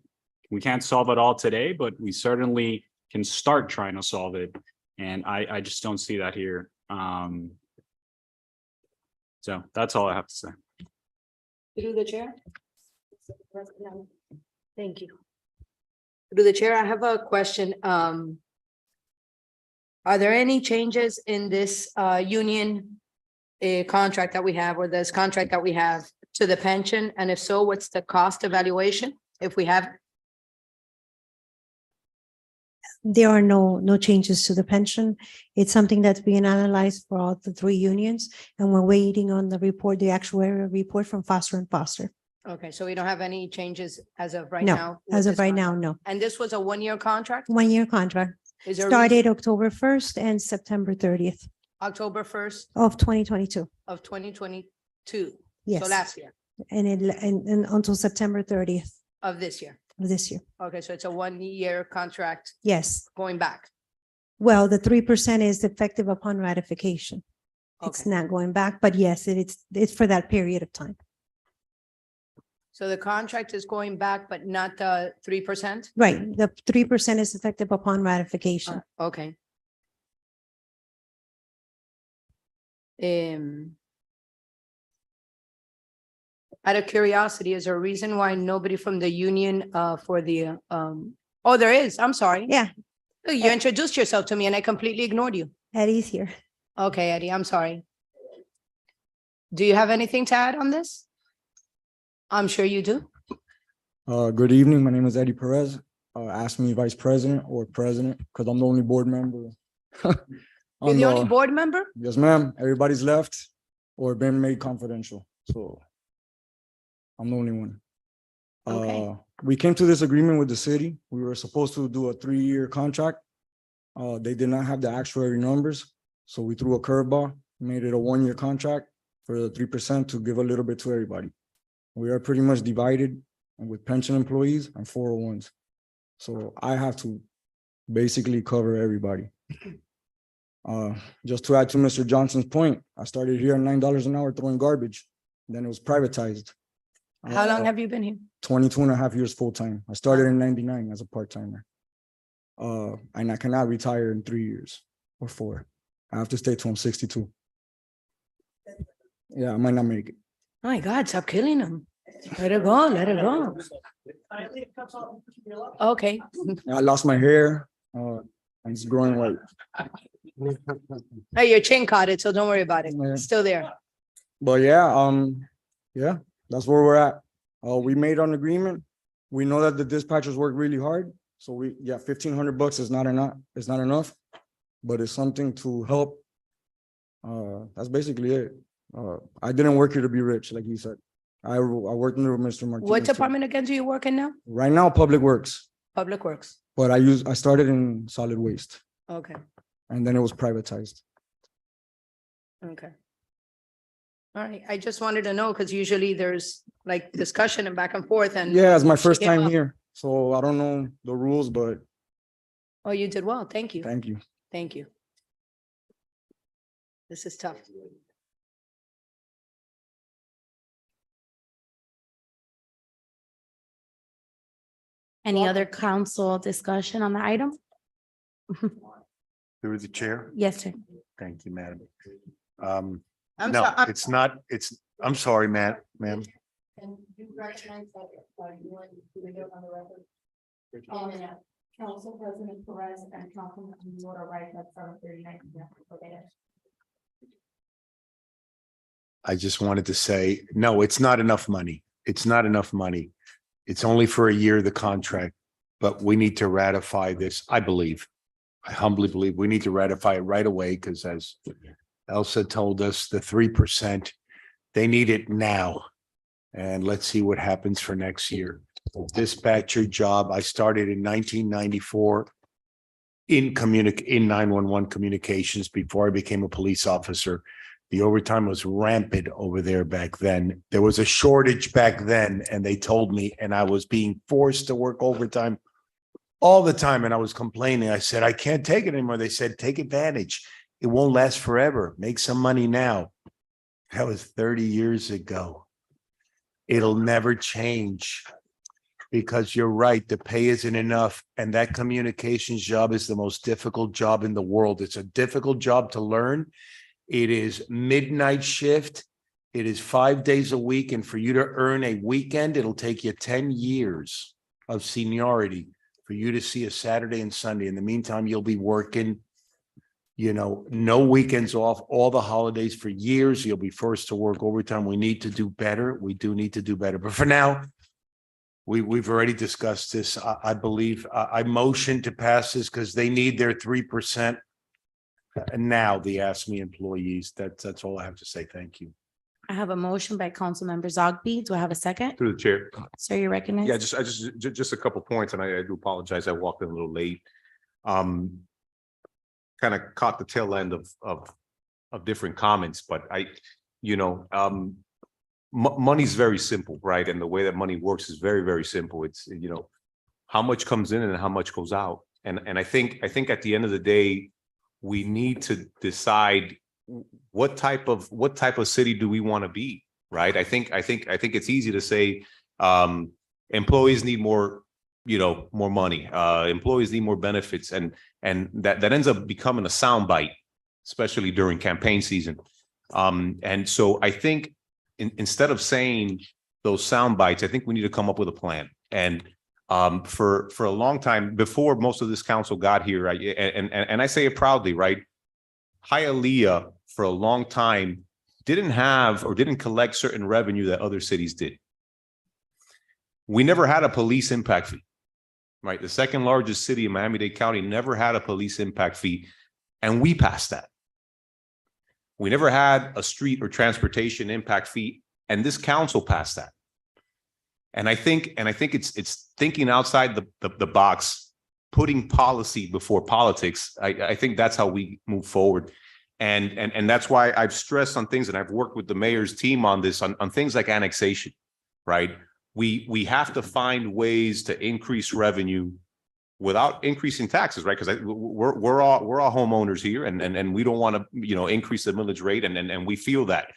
We can't solve it all today, but we certainly can start trying to solve it. And I just don't see that here. So that's all I have to say. Through the chair. Thank you. Through the chair, I have a question. Are there any changes in this union contract that we have, or this contract that we have, to the pension? And if so, what's the cost evaluation if we have? There are no changes to the pension. It's something that's being analyzed for all the three unions, and we're waiting on the report, the actuarial report from Foster and Foster. Okay, so we don't have any changes as of right No, now? with as of this right contract? now, no. And this was a one-year contract? 1-year contract, Is there a started October 1st and September 30th October 1st of 2022. of 2022? Yes. So last year And until September 30th of this year? of this year. Okay, so it's a 1-year contract Yes. going back. Well, the 3% is effective upon ratification. It's Okay. not going back, but yes, it's for that period of time. So the contract is going back, but not the 3%? Right. The 3% is effective upon ratification. Okay. Out of curiosity, is there a reason why nobody from the union for the oh, there is, I'm sorry. Yeah, You introduced yourself to me and I completely ignored you. Eddie's here. Okay, Eddie, I'm sorry. Do you have anything to add on this? I'm sure you do. Good evening. My name is Eddie Perez. Ask me vice president or president, because I'm the only board member. You're the only board member? Yes, ma'am. Everybody's left or been made confidential. So I'm the only one. Okay. We came to this agreement with the city. We were supposed to do a 3-year contract. They did not have the actuary numbers. So we threw a curveball, made it a 1-year contract for the 3% to give a little bit to everybody. We are pretty much divided with pension employees and 401s. So I have to basically cover everybody. Just to add to Mr. Johnson's point, I started here at $9 an hour throwing garbage. Then it was privatized. How long have you been here? 22.5 years full-time. I started in 99 as a part-timer. And I cannot retire in 3 years or 4. I have to stay till I'm 62. Yeah, I might not make it. My God, stop killing them. Let it go, let it go. Okay. I lost my hair. And it's growing white. Hey, your chin caught it, so don't worry about it. Yeah. It's still there. But yeah, that's where we're at. We made an agreement. We know that the dispatchers work really hard. So $1,500 is not enough, but it's something to help. That's basically it. I didn't work here to be rich, like you said. I worked under Mr. Martinez. What department again do you work in now? Right now, Public Works. Public Works. But I started in solid waste Okay, and then it was privatized. okay. All right, I just wanted to know, because usually there's like discussion and back and forth and. Yeah, it's my first came time up. here, so I don't know the rules, but Oh, you did well. Thank you. thank you. Thank you. This is tough. Any other council discussion on the item? Through the chair. Yes, sir. Thank you, madam. I'm No, sorry. it's not, I'm sorry, ma'am. And you recognize that, you want to do it on the record? Yeah, Council President Perez and Councilman Water right at 7:39. I just wanted to say, no, it's not enough money. It's not enough money. It's only for a year, the contract, but we need to ratify this, I believe. I humbly believe we need to ratify it right away, because as Elsa told us, the 3%, they need it now. And let's see what happens for next year. Dispatcher job, I started in 1994 in 911 communications before I became a police officer. The overtime was rampant over there back then. There was a shortage back then, and they told me, and I was being forced to work overtime all the time. And I was complaining. I said, I can't take it anymore. They said, take advantage. It won't last forever. Make some money now. That was 30 years ago. It'll never change, because you're right. The pay isn't enough. And that communications job is the most difficult job in the world. It's a difficult job to learn. It is midnight shift. It is 5 days a week. And for you to earn a weekend, it'll take you 10 years of seniority for you to see a Saturday and Sunday. In the meantime, you'll be working, no weekends off, all the holidays for years. You'll be forced to work overtime. We need to do better. We do need to do better. But for now, we've already discussed this. I believe I motion to pass this because they need their 3%. And now the ASME employees, that's all I have to say. Thank you. I have a motion by Councilmember Zogby. Do I have a second? Through the chair. Sir, you recognize? Yeah, just a couple points, and I do apologize. I walked in a little late. Kind of caught the tail end of different comments, but money's very simple, right? And the way that money works is very, very simple. It's, how much comes in and how much goes out. And I think at the end of the day, we need to decide what type of city do we want to be, right? I think it's easy to say employees need more, more money. Employees need more benefits, and that ends up becoming a soundbite, especially during campaign season. And so I think instead of saying those sound bites, I think we need to come up with a plan. And for a long time before most of this council got here, and I say it proudly, right? Hialeah for a long time didn't have or didn't collect certain revenue that other cities did. We never had a police impact fee, right? The second largest city in Miami-Dade County never had a police impact fee, and we passed that. We never had a street or transportation impact fee, and this council passed that. And I think it's thinking outside the box, putting policy before politics. I think that's how we move forward. And that's why I've stressed on things, and I've worked with the mayor's team on this, on things like annexation, right? We have to find ways to increase revenue without increasing taxes, right? Because we're all homeowners here, and we don't want to, increase the millage rate, and we feel that,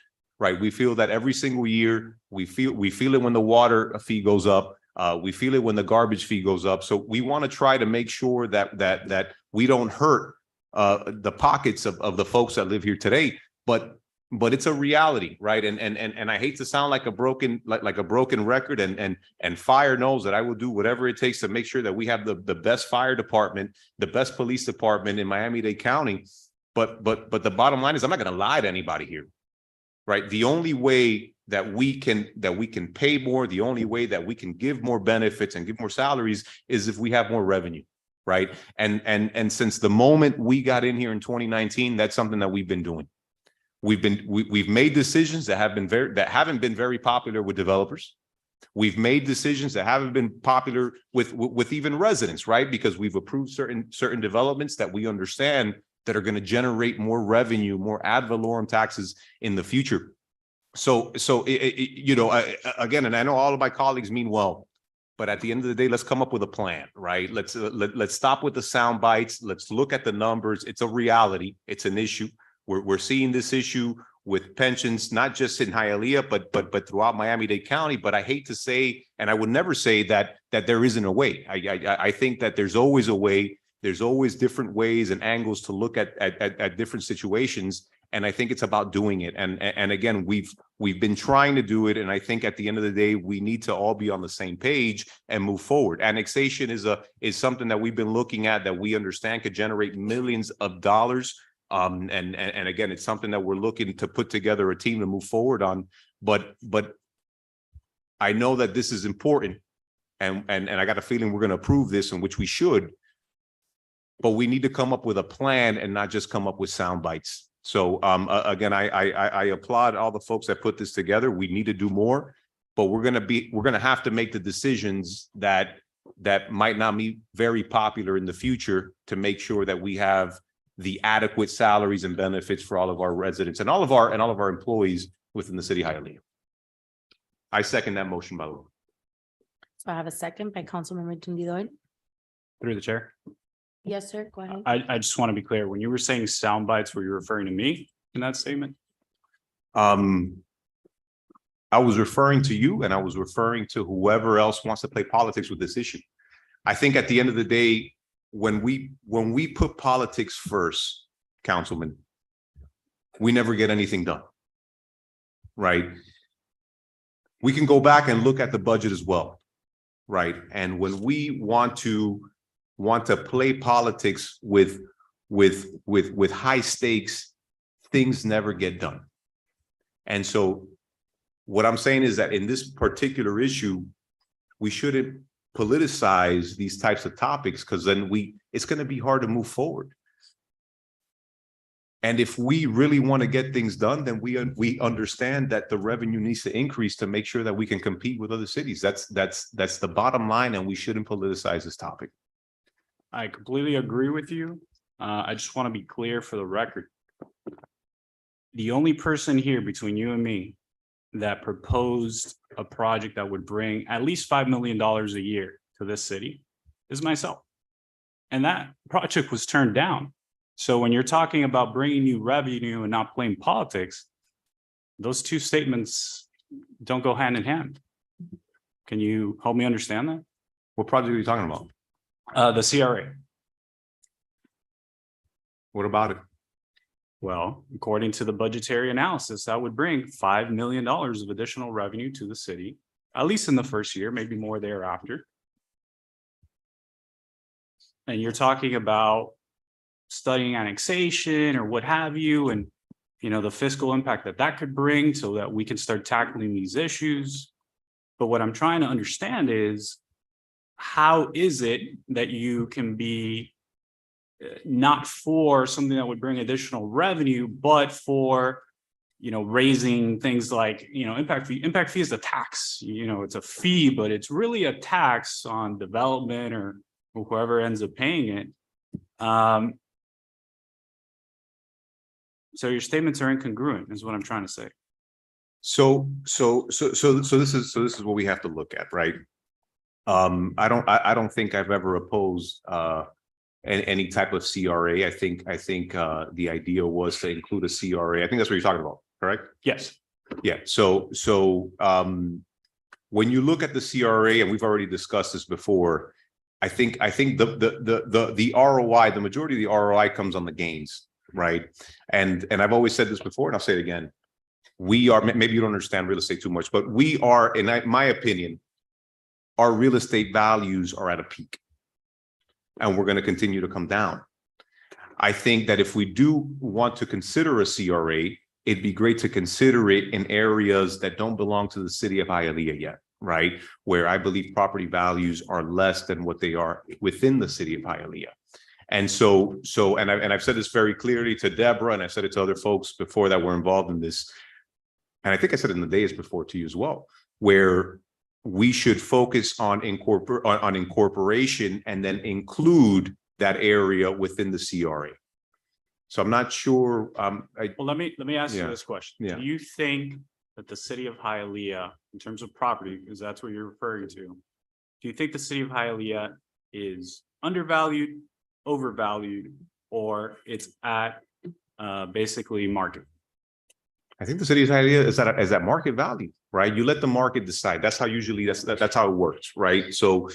right? We feel that every single year. We feel it when the water fee goes up. We feel it when the garbage fee goes up. So we want to try to make sure that we don't hurt the pockets of the folks that live here today. But it's a reality, right? And I hate to sound like a broken record, and fire knows that I will do whatever it takes to make sure that we have the best fire department, the best police department in Miami-Dade County. But the bottom line is, I'm not going to lie to anybody here, right? The only way that we can pay more, the only way that we can give more benefits and give more salaries is if we have more revenue, right? And since the moment we got in here in 2019, that's something that we've been doing. We've made decisions that haven't been very popular with developers. We've made decisions that haven't been popular with even residents, right? Because we've approved certain developments that we understand that are going to generate more revenue, more ad valorem taxes in the future. So again, and I know all of my colleagues mean well, but at the end of the day, let's come up with a plan, right? Let's stop with the sound bites. Let's look at the numbers. It's a reality. It's an issue. We're seeing this issue with pensions, not just in Hialeah, but throughout Miami-Dade County. But I hate to say, and I would never say that there isn't a way. I think that there's always a way. There's always different ways and angles to look at different situations. And I think it's about doing it. And again, we've been trying to do it. And I think at the end of the day, we need to all be on the same page and move forward. Annexation is something that we've been looking at that we understand could generate millions of dollars. And again, it's something that we're looking to put together a team to move forward on. But I know that this is important, and I got a feeling we're going to approve this, in which we should. But we need to come up with a plan and not just come up with sound bites. So again, I applaud all the folks that put this together. We need to do more, but we're going to have to make the decisions that might not be very popular in the future to make sure that we have the adequate salaries and benefits for all of our residents and all of our employees within the city of Hialeah. I second that motion, by the way. So I have a second by Councilmember Tindidor. Through the chair. Yes, sir, go ahead. I just want to be clear. When you were saying sound bites, were you referring to me in that statement? I was referring to you, and I was referring to whoever else wants to play politics with this issue. I think at the end of the day, when we put politics first, Councilman, we never get anything done, right? We can go back and look at the budget as well, right? And when we want to play politics with high stakes, things never get done. And so what I'm saying is that in this particular issue, we shouldn't politicize these types of topics, because then it's going to be hard to move forward. And if we really want to get things done, then we understand that the revenue needs to increase to make sure that we can compete with other cities. That's the bottom line, and we shouldn't politicize this topic. I completely agree with you. I just want to be clear for the record. The only person here between you and me that proposed a project that would bring at least $5 million a year to this city is myself. And that project was turned down. So when you're talking about bringing new revenue and not playing politics, those two statements don't go hand in hand. Can you help me understand that? What project are you talking about? The CRA. What about it? Well, according to the budgetary analysis, that would bring $5 million of additional revenue to the city, at least in the first year, maybe more thereafter. And you're talking about studying annexation or what have you, and the fiscal impact that could bring so that we can start tackling these issues. But what I'm trying to understand is, how is it that you can be not for something that would bring additional revenue, but for, raising things like, impact fee? Impact fee is a tax, it's a fee, but it's really a tax on development or whoever ends up paying it. So your statements are incongruent, is what I'm trying to say. So this is what we have to look at, right? I don't think I've ever opposed any type of CRA. I think the idea was to include a CRA. I think that's what you're talking about, correct? Yes. Yeah. So when you look at the CRA, and we've already discussed this before, I think the ROI, the majority of the ROI comes on the gains, right? And I've always said this before, and I'll say it again. We are, maybe you don't understand real estate too much, but we are, in my opinion, our real estate values are at a peak, and we're going to continue to come down. I think that if we do want to consider a CRA, it'd be great to consider it in areas that don't belong to the city of Hialeah yet, right? Where I believe property values are less than what they are within the city of Hialeah. And so, I've said this very clearly to Deborah, and I've said it to other folks before that were involved in this. And I think I said it in the days before to you as well, where we should focus on incorporation and then include that area within the CRA. So I'm not sure, Well, let me ask you Yeah. this question. Yeah. Do you think that the city of Hialeah, in terms of property, because that's what you're referring to, do you think the city of Hialeah is undervalued, overvalued, or it's at basically market? I think the city's idea is that market value, right? You let the market decide. That's how usually that's how it works, right? So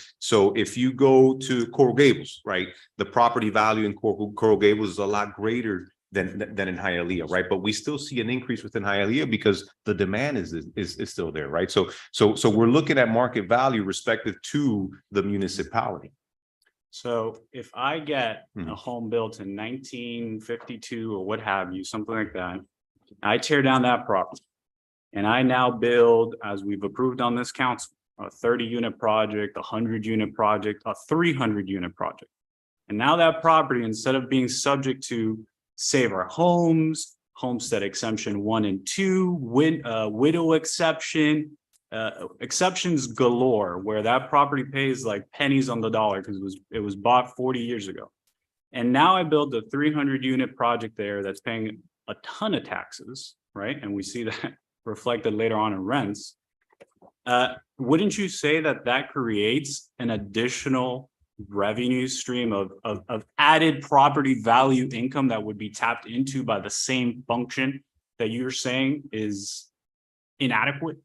if you go to Coral Gables, right, the property value in Coral Gables is a lot greater than in Hialeah, right? But we still see an increase within Hialeah because the demand is still there, right? So we're looking at market value respective to the municipality. So if I get a Mhm. home built in 1952 or what have you, something like that, I tear down that property and I now build, as we've approved on this council, a 30-unit project, a 100-unit project, a 300-unit project. And now that property, instead of being subject to Save Our Homes, Homestead Exemption 1 and 2, widow exception, exceptions galore, where that property pays like pennies on the dollar because it was bought 40 years ago. And now I build a 300-unit project there that's paying a ton of taxes, right? And we see that reflected later on in rents. Wouldn't you say that creates an additional revenue stream of added property value income that would be tapped into by the same function that you're saying is inadequate?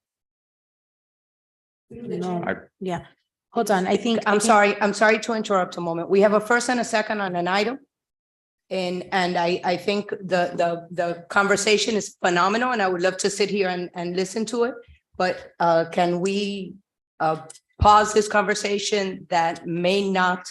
No, I- yeah. Hold on, I think. I'm sorry to interrupt a moment. We have a first and a second on an item. And I think the conversation is phenomenal and I would love to sit here and listen to it. But can we pause this conversation that may not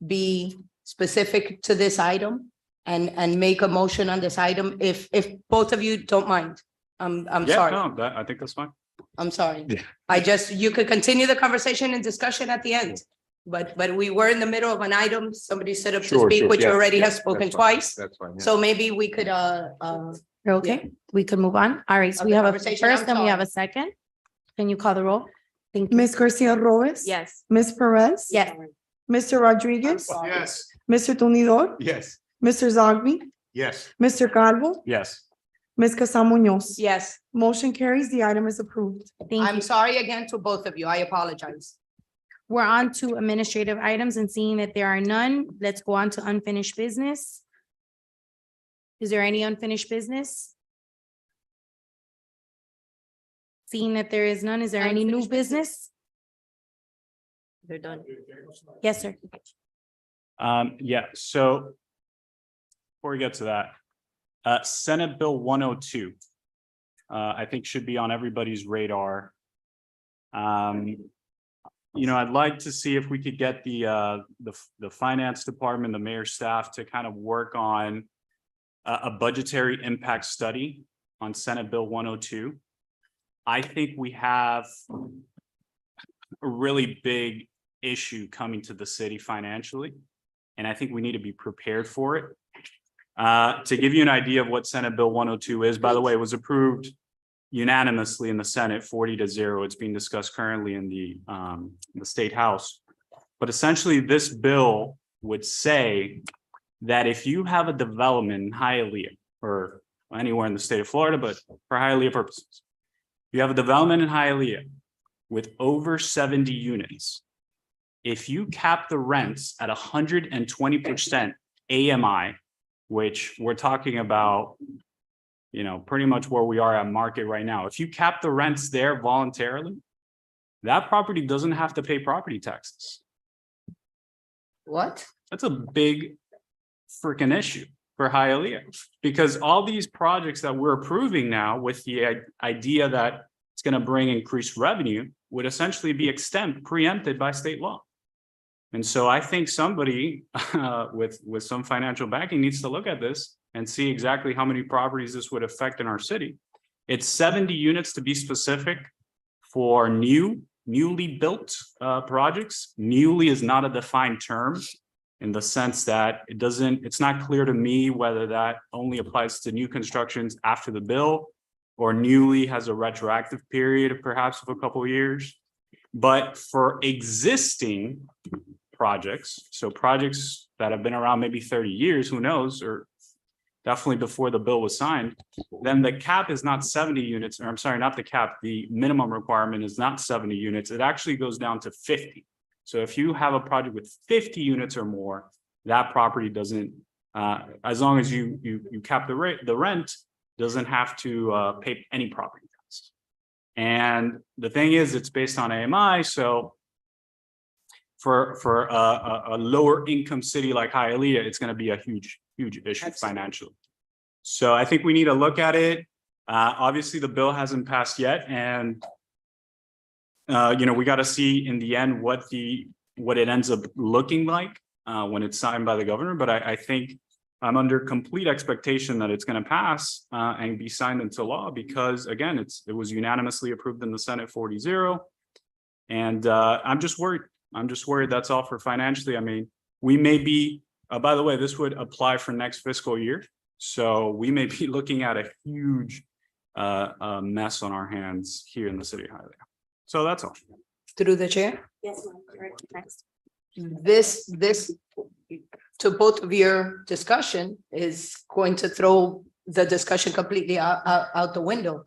be specific to this item and make a motion on this item if both of you don't mind? I'm Yeah, sorry. no, I think that's fine. I'm sorry. Yeah. You could continue the conversation and discussion at the end. But we were in the middle of an item. Somebody stood up to Sure, speak, sure. which you Yeah, already yeah, have spoken that's fine. twice. That's fine. Yeah. So maybe we could, Okay, we could move on. All right, so Of we the have a conversation, first I'm and we have sorry. a second. Can you call the roll? Thank you. Ms. Garcia Robles. Yes. Ms. Perez. Yes. Mr. Rodriguez. Yes. Mr. Tonidor. Yes. Mr. Zogby. Yes. Mr. Calvo. Yes. Ms. Casam Munoz. yes, Motion carries. The item is approved. Thank I'm you. sorry again to both of you. I apologize. We're on to administrative items and seeing that there are none, let's go on to unfinished business. Is there any unfinished business? Seeing that there is none, is there any new Unfinished business. business? They're done. Yes, sir. Yeah, so before we get to that, Senate Bill 102, I think should be on everybody's radar. I'd like to see if we could get the finance department, the mayor's staff to kind of work on a budgetary impact study on Senate Bill 102. I think we have a really big issue coming to the city financially, and I think we need to be prepared for it. To give you an idea of what Senate Bill 102 is, by the way, it was approved unanimously in the Senate, 40-0. It's being discussed currently in the State House. But essentially, this bill would say that if you have a development in Hialeah or anywhere in the state of Florida, but for Hialeah purposes, you have a development in Hialeah with over 70 units. If you cap the rents at 120% AMI, which we're talking about, pretty much where we are at market right now. If you cap the rents there voluntarily, that property doesn't have to pay property taxes. What? That's a big freaking issue for Hialeah, because all these projects that we're approving now with the idea that it's going to bring increased revenue would essentially be preempted by state law. And so I think somebody with some financial backing needs to look at this and see exactly how many properties this would affect in our city. It's 70 units to be specific for newly built projects. Newly is not a defined term in the sense that it's not clear to me whether that only applies to new constructions after the bill or newly has a retroactive period of perhaps of a couple of years. But for existing projects, so projects that have been around maybe 30 years, who knows, or definitely before the bill was signed, then the cap is not 70 units, or I'm sorry, not the cap, the minimum requirement is not 70 units. It actually goes down to 50. So if you have a project with 50 units or more, that property doesn't, as long as you cap the rate, the rent doesn't have to pay any property tax. And the thing is, it's based on AMI, so for a lower income city like Hialeah, it's going to be a huge issue financially. So I think we need to look at it. Obviously, the bill hasn't passed yet, and we got to see in the end what it ends up looking like when it's signed by the governor. But I think I'm under complete expectation that it's going to pass and be signed into law because, again, it was unanimously approved in the Senate 40-0. And I'm just worried. That's all for financially. I mean, we may be, by the way, this would apply for next fiscal year. So we may be looking at a huge mess on our hands here in the city of Hialeah. So that's all. Through the chair. Yes, ma'am. Next. This, to both of your discussion is going to throw the discussion completely out the window.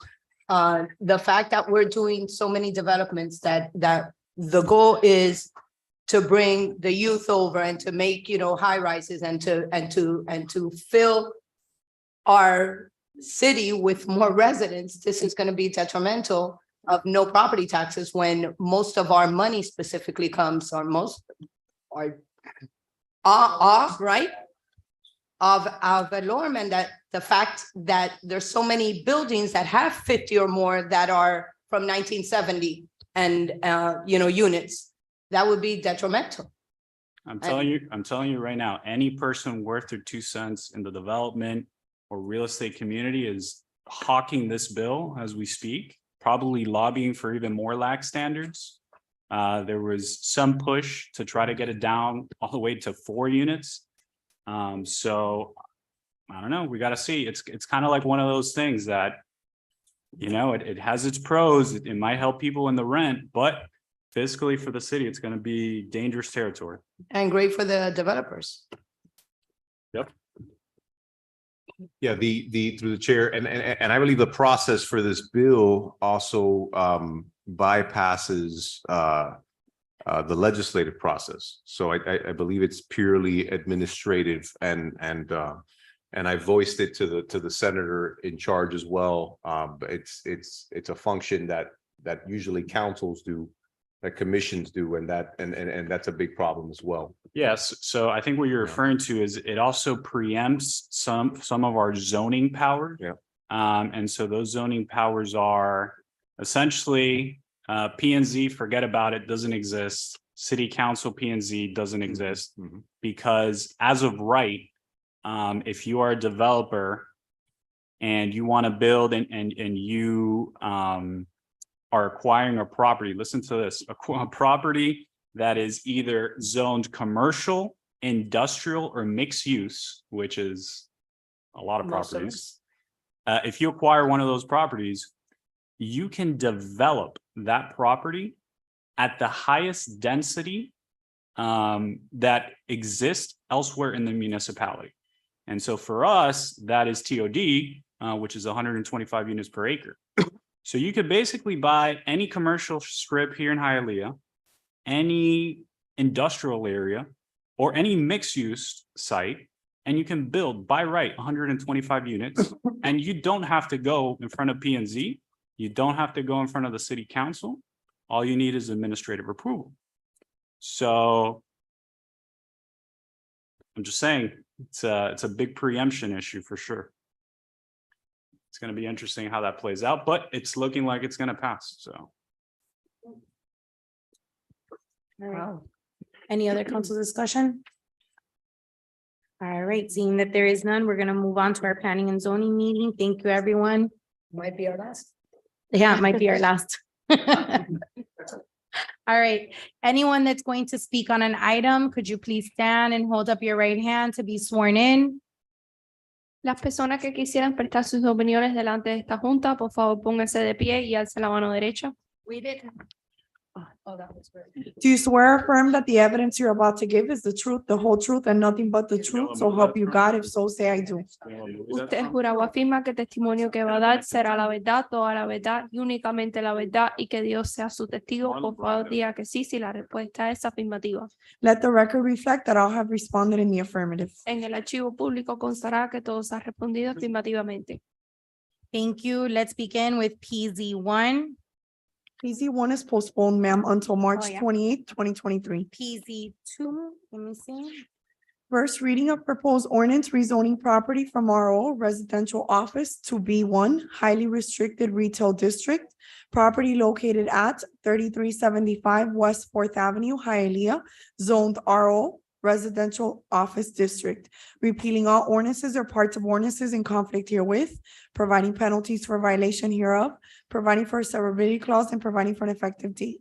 The fact that we're doing so many developments that the goal is to bring the youth over and to make, high rises and to fill our city with more residents. This is going to be detrimental of no property taxes when most of our money specifically comes, or most are off, right? Of Valorem, and that the fact that there's so many buildings that have 50 or more that are from 1970 and units, that would be detrimental. I'm telling you right now, any person worth their 2 cents in the development or real estate community is hawking this bill as we speak, probably lobbying for even more lax standards. There was some push to try to get it down all the way to 4 units. So I don't know, we got to see. It's kind of like one of those things that, it has its pros. It might help people in the rent, but fiscally for the city, it's going to be dangerous territory. And great for the developers. Yep. Yeah, through the chair, and I believe the process for this bill also bypasses the legislative process. So I believe it's purely administrative, and I voiced it to the senator in charge as well. But it's a function that usually councils do, that commissions do, and that's a big problem as well. Yes, so I think what you're referring to is it also preempts some of our zoning power. Yeah. And so those zoning powers are essentially P and Z, forget about it, doesn't exist. City council P and Z doesn't exist because as of right, if you are a developer and you want to build and you are acquiring a property, listen to this, a property that is either zoned commercial, industrial, or mixed use, which is a lot of properties. If you acquire one of those properties, you can develop that property at the highest density that exists elsewhere in the municipality. And so for us, that is TOD, which is 125 units per acre. So you could basically buy any commercial strip here in Hialeah, any industrial area, or any mixed use site, and you can build by right 125 units, and you don't have to go in front of P and Z. You don't have to go in front of the city council. All you need is administrative approval. So I'm just saying, it's a big preemption issue for sure. It's going to be interesting how that plays out, but it's looking like it's going to pass. So. Wow. Any other council discussion? All right, seeing that there is none, we're gonna move on to our planning and zoning meeting. Thank you, everyone. Might be our last. Yeah, it might be our last. All right, anyone that's going to speak on an item, could you please stand and hold up your right hand to be sworn in? Las personas que quisieran prestar sus opiniones delante de esta junta, por favor, pónganse de pie y alce la mano derecha. We did. Do you swear or affirm that the evidence you're about to give is the truth, the whole truth, and nothing but the truth? So help you God. If so, say I do. Usted jura o afirma que el testimonio que va a dar será la verdad, toda la verdad y únicamente la verdad y que Dios sea su testigo. Por favor, diga que sí si la respuesta es afirmativa. Let the record reflect that all have responded in the affirmative. En el archivo público constará que todos han respondido afirmativamente. Thank you. Let's begin with PZ1. PZ1 is postponed, ma'am, until March yeah. 28th, 2023. PZ2, let me see. First reading of proposed ordinance rezoning property from RO residential office to B1 highly restricted retail district. Property located at 3375 West Fourth Avenue, Hialeah, zoned RO residential office district. Repealing all ordinances or parts of ordinances in conflict herewith, providing penalties for violation hereof, providing for a severability clause, and providing for an effective date.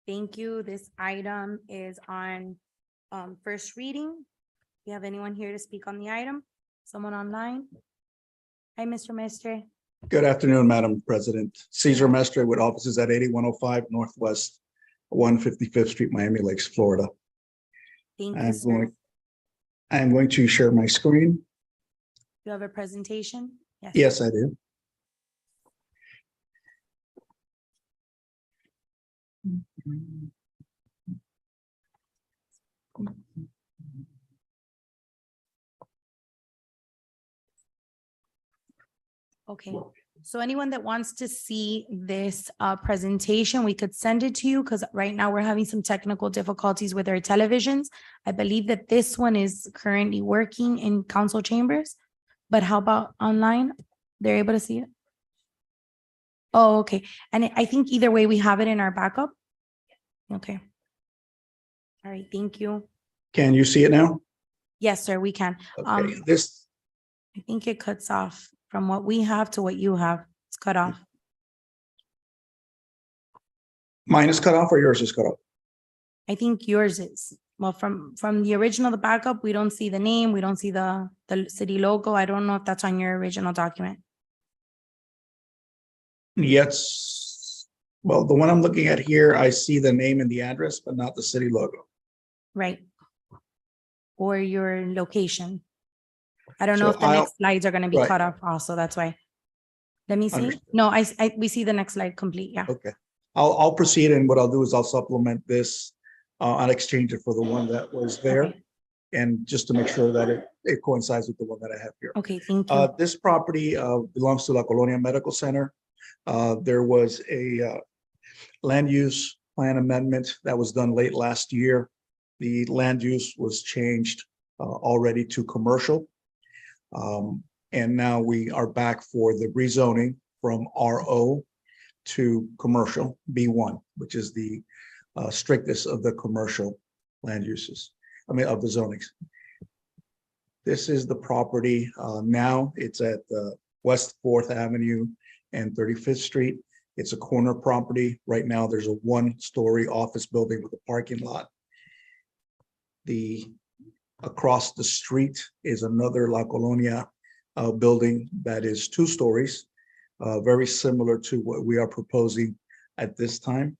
Thank you. This item is on first reading. You have anyone here to speak on the item? Someone online? Hi, Mr. Mestre. Good afternoon, Madam President. Cesar Mestre with offices at 8105 Northwest 155th Street, Miami Lakes, Florida. Thank you, sir. I'm going to share my screen. You have a presentation? Yes, I do. Okay, so anyone that wants to see this presentation, we could send it to you because right now we're having some technical difficulties with our televisions. I believe that this one is currently working in council chambers, but how about online? They're able to see it? Oh, okay. And I think either way, we have it in our backup. Okay. All right, thank you. Can you see it now? Yes, sir, we can. Okay, this, I think it cuts off from what we have to what you have. It's cut off. mine is cut off or yours is cut off? I think yours is. Well, from the original, the backup, we don't see the name, we don't see the city logo. I don't know if that's on your original document. Yes. Well, the one I'm looking at here, I see the name and the address, but not the city logo. Right. Or your location. I don't know So if the next slides are gonna be right. cut off also, that's why. Let me see. Understood. No, we see the next slide complete, yeah. Okay, I'll proceed, and what I'll do is I'll supplement this. I'll exchange it for the one that was there. Okay. And just to make sure that it coincides with the one that I have here. Okay, thank you. This property belongs to La Colonia Medical Center. There was a land use plan amendment that was done late last year. The land use was changed already to commercial. And now we are back for the rezoning from RO to commercial B1, which is the strictest of the commercial land uses, of the zonings. This is the property now. It's at West 4th Avenue and 35th Street. It's a corner property. Right now, there's a one-story office building with a parking lot. Across the street is another La Colonia building that is 2 stories, very similar to what we are proposing at this time.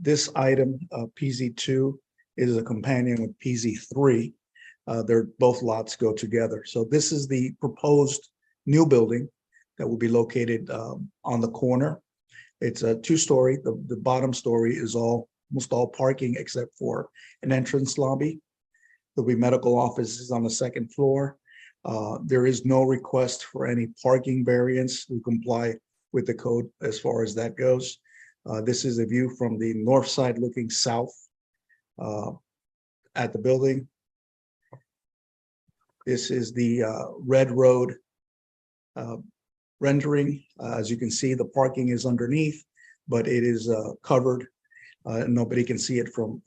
This item, PZ2, is a companion with PZ3. They're both lots go together. So this is the proposed new building that will be located on the corner. It's a 2-story. The bottom story is almost all parking except for an entrance lobby. There'll be medical offices on the 2nd floor. There is no request for any parking variance. We comply with the code as far as that goes. This is a view from the north side looking south at the building. This is the Red Road rendering. As you can see, the parking is underneath, but it is covered. Nobody can see it from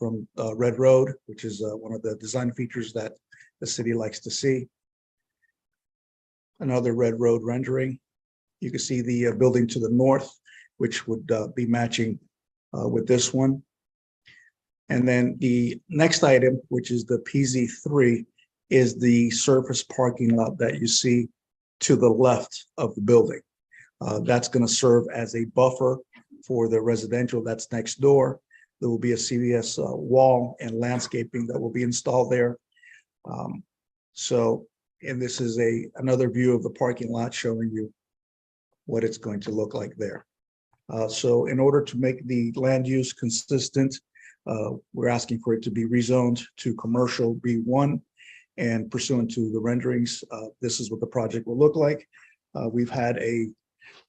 Red Road, which is one of the design features that the city likes to see. Another Red Road rendering. You can see the building to the north, which would be matching with this one. And then the next item, which is the PZ3, is the surface parking lot that you see to the left of the building. That's going to serve as a buffer for the residential that's next door. There will be a CVS wall and landscaping that will be installed there. So, and this is another view of the parking lot showing you what it's going to look like there. So in order to make the land use consistent, we're asking for it to be rezoned to commercial B1. And pursuant to the renderings, this is what the project will look like. We've had a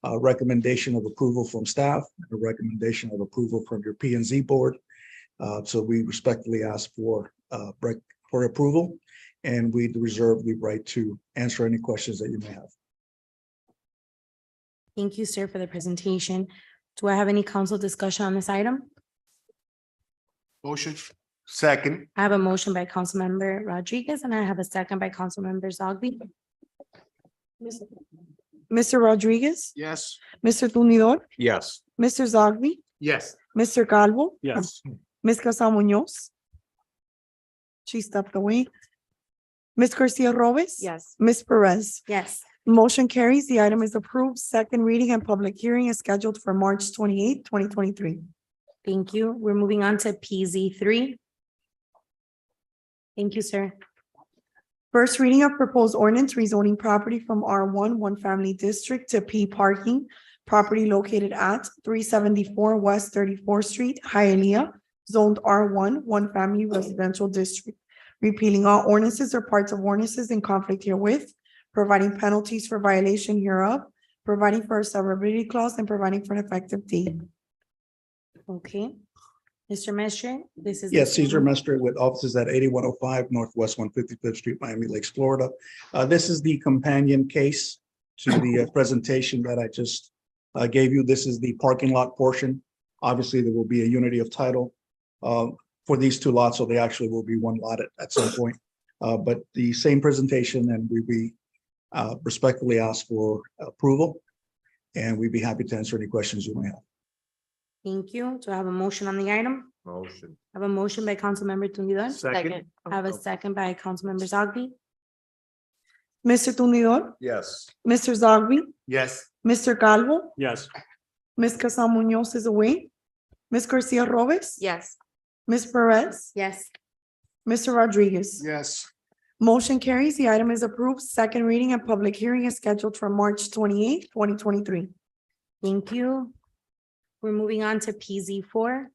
recommendation of approval from staff, a recommendation of approval from your P and Z board. So we respectfully ask for approval, and we reserve the right to answer any questions that you may have. Thank you, sir, for the presentation. Do I have any council discussion on this item? Motion. Second. I have a motion by Councilmember Rodriguez and I have a second by Councilmember Zogby. Mr. Rodriguez, Yes. Mr. Tumidor, Yes. Mr. Zogby, Yes. Mr. Calvo, Yes. Ms. Casa Munoz. She stepped away. Ms. Garcia Robes. Yes. Ms. Perez. Yes. Motion carries. The item is approved. Second reading and public hearing is scheduled for March 28, 2023. Thank you. We're moving on to PZ3. Thank you, sir. First reading of proposed ordinance rezoning property from R1 One Family District to P Parking. Property located at 374 West 34th Street, Hialeah, zoned R1 One Family Residential District. Repealing all ordinances or parts of ordinances in conflict herewith, providing penalties for violation hereof, providing for a severability clause, and providing for an effective date. Okay. Mr. Mestre, this is. Yes, Cesar Mestre with offices at 8105 Northwest 155th Street, Miami Lakes, Florida. This is the companion case to the presentation that I just gave you. This is the parking lot portion. Obviously, there will be a unity of title for these two lots, so they actually will be one lot at some point. But the same presentation, and we respectfully ask for approval, and we'd be happy to answer any questions you may have. Thank you. Do I have a motion on the item? Motion. I have a motion by Councilmember Tumidor. Second. I have a second by Councilmember Zogby. Mr. Tumidor, Yes. Mr. Zogby, Yes. Mr. Calvo, Yes. Ms. Casa Munoz is away. Ms. Garcia Robes. Yes. Ms. Perez, Yes. Mr. Rodriguez. Yes. Motion carries. The item is approved. Second reading and public hearing is scheduled for March 28, 2023. Thank you. We're moving on to PZ4.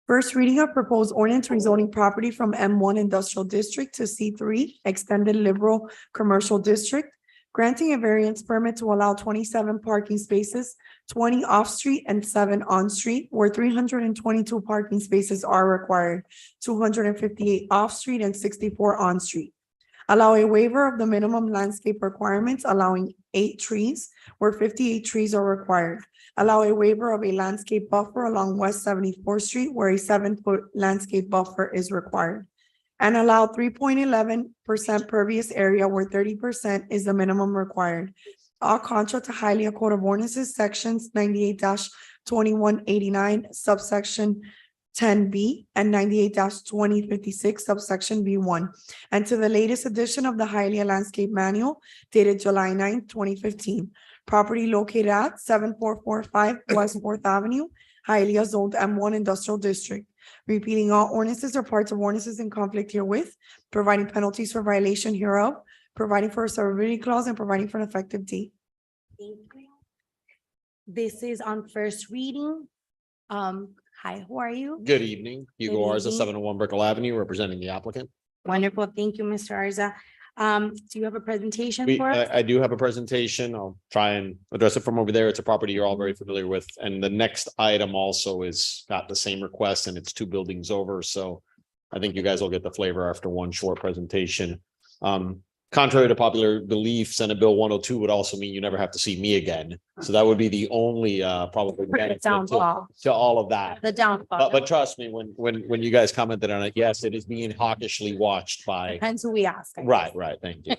First reading of proposed ordinance rezoning property from M1 Industrial District to C3 Extended Liberal Commercial District, granting a variance permit to allow 27 parking spaces, 20 off-street and 7 on-street, where 322 parking spaces are required, 258 off-street and 64 on-street. Allow a waiver of the minimum landscape requirements, allowing 8 trees where 58 trees are required. Allow a waiver of a landscape buffer along West 74th Street where a 7-foot landscape buffer is required. And allow 3.11% pervious area where 30% is the minimum required. All contrary to Hialeah Code of Ordinances, sections 98-2189, subsection 10B and 98-2056, subsection B1, and to the latest edition of the Hialeah Landscape Manual dated July 9, 2015. Property located at 7445 West 4th Avenue, Hialeah zoned M1 Industrial District. Repealing all ordinances or parts of ordinances in conflict herewith, providing penalties for violation hereof, providing for a severability clause, and providing for an effective date. Thank you. This is on first reading. Hi, who are you? Good evening, Hugo Good Arza, evening. 701 Brickell Avenue, representing the applicant. Wonderful. Thank you, Mr. Arza. Do you have a presentation for us? I do have a presentation. I'll try and address it from over there. It's a property you're all very familiar with. And the next item also is got the same request and it's 2 buildings over. So I think you guys will get the flavor after one short presentation. Contrary to popular belief, Senate Bill 102 would also mean you never have to see me again. So that would be the only probably benefit Downfall. to all of that. The downfall. But trust me, when you guys commented on it, yes, it is being hawkishly watched by. Depends who we ask. I Right, guess. right. Thank you.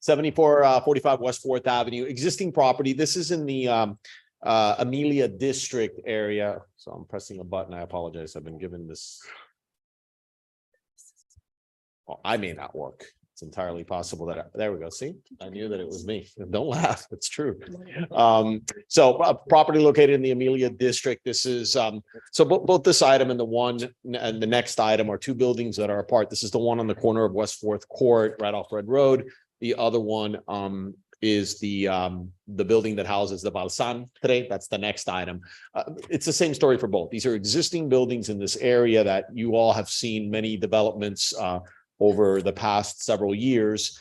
7445 West 4th Avenue, existing property. This is in the Amelia District area. So I'm pressing a button. I apologize. I've been given this. Oh, I may not work. It's entirely possible that, there we go. See, I knew that it was me. Don't laugh. It's true. So property located in the Amelia District. This is, so both this item and the next item are two buildings that are apart. This is the one on the corner of West Fourth Court, right off Red Road. The other one, is the building that houses the Balsan today. That's the next item. It's the same story for both. These are existing buildings in this area that you all have seen many developments, over the past several years,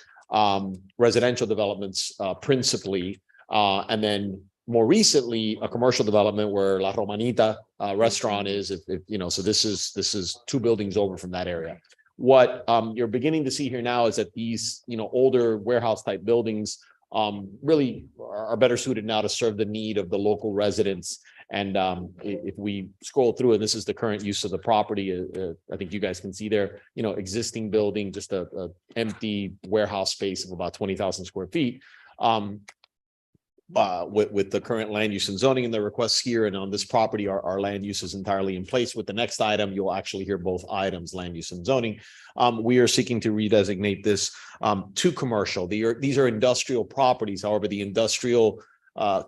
residential developments, principally, and then more recently, a commercial development where La Romanita restaurant is, if you know, so this is two buildings over from that area. What you're beginning to see here now is that these, older warehouse type buildings really are better suited now to serve the need of the local residents. And if we scroll through, and this is the current use of the property, I think you guys can see there, existing building, just a empty warehouse space of about 20,000 square feet. With the current land use and zoning and the requests here and on this property, our land use is entirely in place. With the next item, you'll actually hear both items, land use and zoning. We are seeking to redesignate this to commercial. These are industrial properties. However, the industrial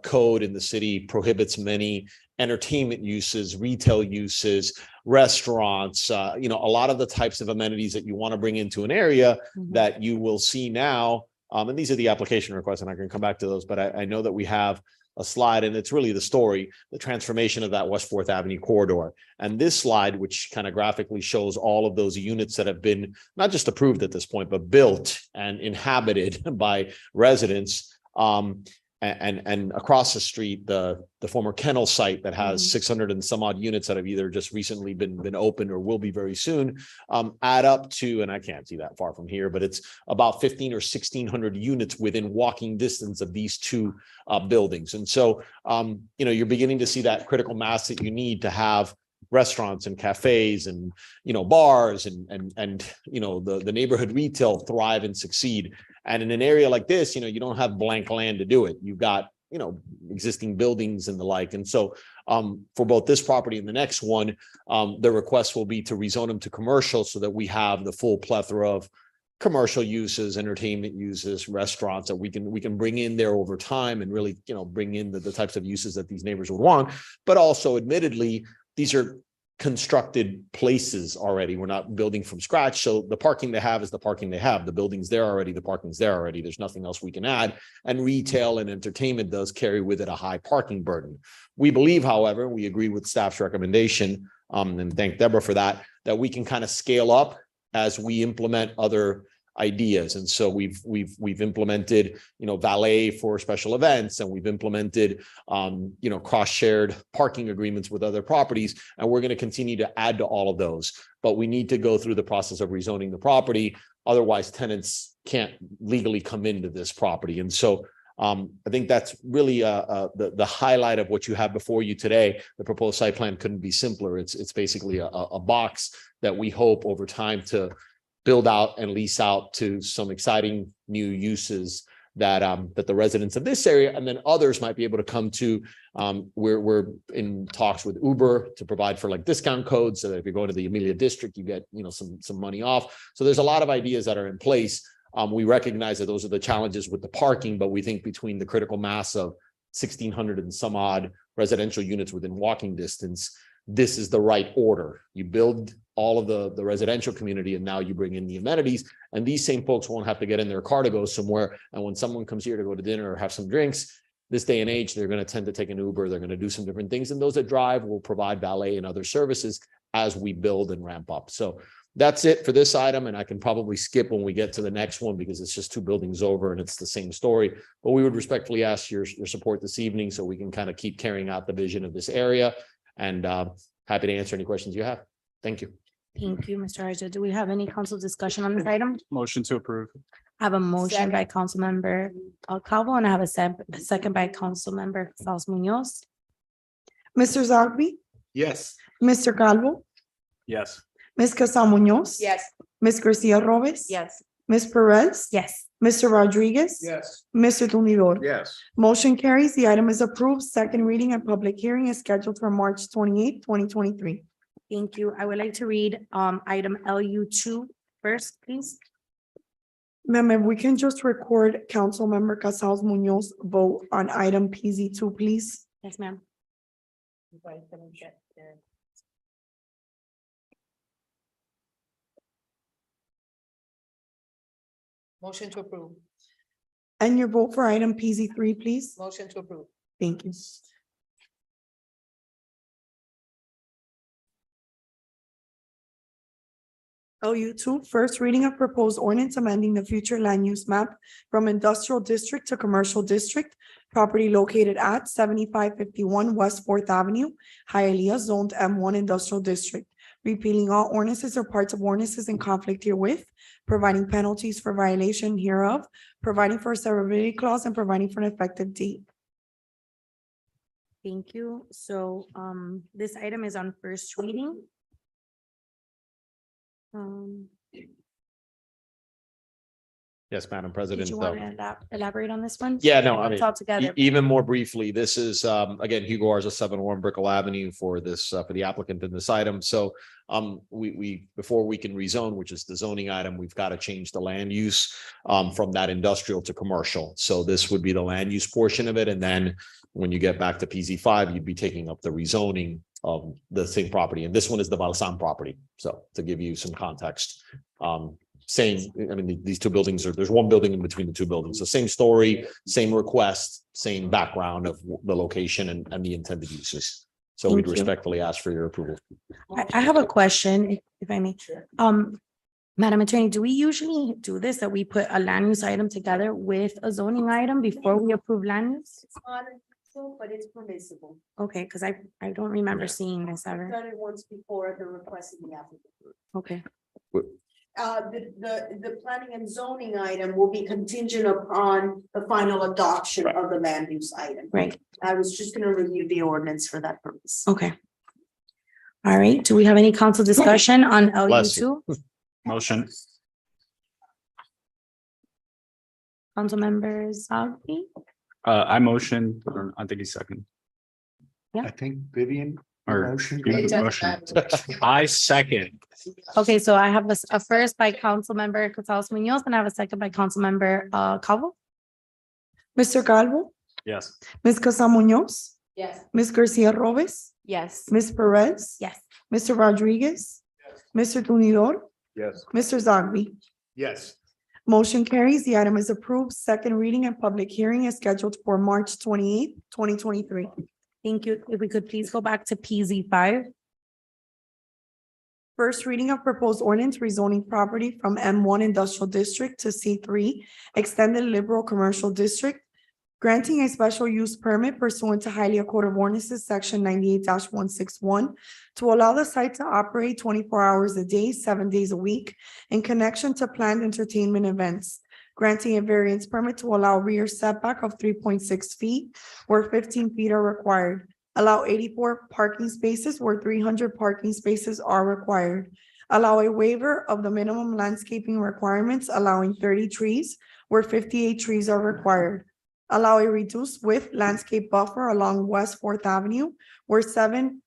code in the city prohibits many entertainment uses, retail uses, restaurants, a lot of the types of amenities that you want to bring into an area that you will see now. And these are the application requests, and I can come back to those, but I know that we have a slide, and it's really the story, the transformation of that West Fourth Avenue corridor. And this slide, which kind of graphically shows all of those units that have been not just approved at this point, but built and inhabited by residents. And across the street, the former kennel site that has 600 and some odd units that have either just recently been opened or will be very soon, add up to, and I can't see that far from here, but it's about 15 or 1600 units within walking distance of these two buildings. And so, you're beginning to see that critical mass that you need to have restaurants and cafes and, bars and the neighborhood retail thrive and succeed. And in an area like this, you don't have blank land to do it. You've got, existing buildings and the like. And so for both this property and the next one, the request will be to rezone them to commercial so that we have the full plethora of commercial uses, entertainment uses, restaurants that we can bring in there over time and really, bring in the types of uses that these neighbors would want. But also, admittedly, these are constructed places already. We're not building from scratch. So the parking they have is the parking they have. The building's there already. The parking's there already. There's nothing else we can add. And retail and entertainment does carry with it a high parking burden. We believe, however, we agree with staff's recommendation, and thank Deborah for that we can kind of scale up as we implement other ideas. And so we've implemented, valet for special events, and we've implemented, cross-shared parking agreements with other properties. And we're going to continue to add to all of those, but we need to go through the process of rezoning the property. Otherwise, tenants can't legally come into this property. And so I think that's really the highlight of what you have before you today. The proposed site plan couldn't be simpler. It's basically a box that we hope over time to build out and lease out to some exciting new uses that the residents of this area and then others might be able to come to. We're in talks with Uber to provide for like discount codes so that if you go to the Amelia District, you get some money off. So there's a lot of ideas that are in place. We recognize that those are the challenges with the parking, but we think between the critical mass of 1,600 and some odd residential units within walking distance, this is the right order. You build all of the residential community, and now you bring in the amenities, and these same folks won't have to get in their car to go somewhere. And when someone comes here to go to dinner or have some drinks, this day and age, they're going to tend to take an Uber. They're going to do some different things. And those that drive will provide valet and other services as we build and ramp up. So that's it for this item. And I can probably skip when we get to the next one because it's just two buildings over and it's the same story. But we would respectfully ask your support this evening so we can kind of keep carrying out the vision of this area. And happy to answer any questions you have. Thank you. Thank you, Mr. Arjo. Do we have any council discussion on this item? Motion to approve. I have a motion by Councilmember Alcavo, and I have a second by Councilmember Gonzalez Munoz. Mr. Zogby, Yes. Mr. Calvo, Yes. Ms. Casal Munoz. Yes. Ms. Garcia Robes. Yes. Ms. Perez. Yes. Mr. Rodriguez. Yes. Mr. Tumidor. Yes. Motion carries. The item is approved. Second reading and public hearing is scheduled for March 28th, 2023. Thank you. I would like to read item LU2 first, please. Ma'am, if we can just record Councilmember Casals Munoz vote on item PZ two, please. Yes, ma'am. Motion to approve. And your vote for item PZ three, please. Motion to approve. Thank you. LU two, first reading of proposed ordinance amending the future land use map from industrial district to commercial district. Property located at 7551 West Fourth Avenue, Hialeah, zoned M1 Industrial District. Repealing all ordinances or parts of ordinances in conflict herewith, providing penalties for violation hereof, providing for a severability clause, and providing for an effective date. Thank you. So this item is on first reading. Yes, Madam Did President. you want to elaborate on this one? Yeah, no, I It's mean, all together. even more briefly, this is, again, Hugo Garza, 701 Brickell Avenue for this, for the applicant in this item. So, before we can rezone, which is the zoning item, we've got to change the land use, from that industrial to commercial. So this would be the land use portion of it. And then when you get back to PZ5, you'd be taking up the rezoning of the same property. And this one is the Balsam property. So to give you some context, same, I mean, these two buildings there's one building in between the two buildings. So same story, same request, same background of the location and the intended uses. So we'd Thank you. respectfully ask for your approval. I have a question, if I may. Madam Attorney, do we usually do this, that we put a land use item together with a zoning item before we approve land use? But it's permissible. Okay, because I don't remember seeing this ever. Done it once before the request of the applicant. Okay, The planning and zoning item will be contingent upon the final adoption of the land use item. right, I was just gonna review the ordinance for that purpose. okay. All right, do we have any council discussion on LU Bless two? Motion. Council members, Zaghi? I motion, or I think he's second. I think Vivian. Or motion. you made the motion. I second. Okay, so I have a first by Council Member Gonzalez Munoz, and I have a second by Council Member Calvo. Mr. Calvo, Yes. Ms. Casa Munoz, Yes. Ms. Garcia Robes, Yes. Ms. Perez. Yes. Mr. Rodriguez. Mr. Tunidor, Yes. Mr. Zaghi. Yes. Motion carries. The item is approved. Second reading and public hearing is scheduled for March 28th, 2023. Thank you. If we could please go back to PZ five. First reading of proposed ordinance rezoning property from M1 Industrial District to C3 Extended Liberal Commercial District, granting a special use permit pursuant to Hialeah Code of Ordinances, section 98-161, to allow the site to operate 24 hours a day, 7 days a week, in connection to planned entertainment events. Granting a variance permit to allow rear setback of 3.6 feet where 15 feet are required. Allow 84 parking spaces where 300 parking spaces are required. Allow a waiver of the minimum landscaping requirements, allowing 30 trees where 58 trees are required. Allow a reduced width landscape buffer along West Fourth Avenue where 7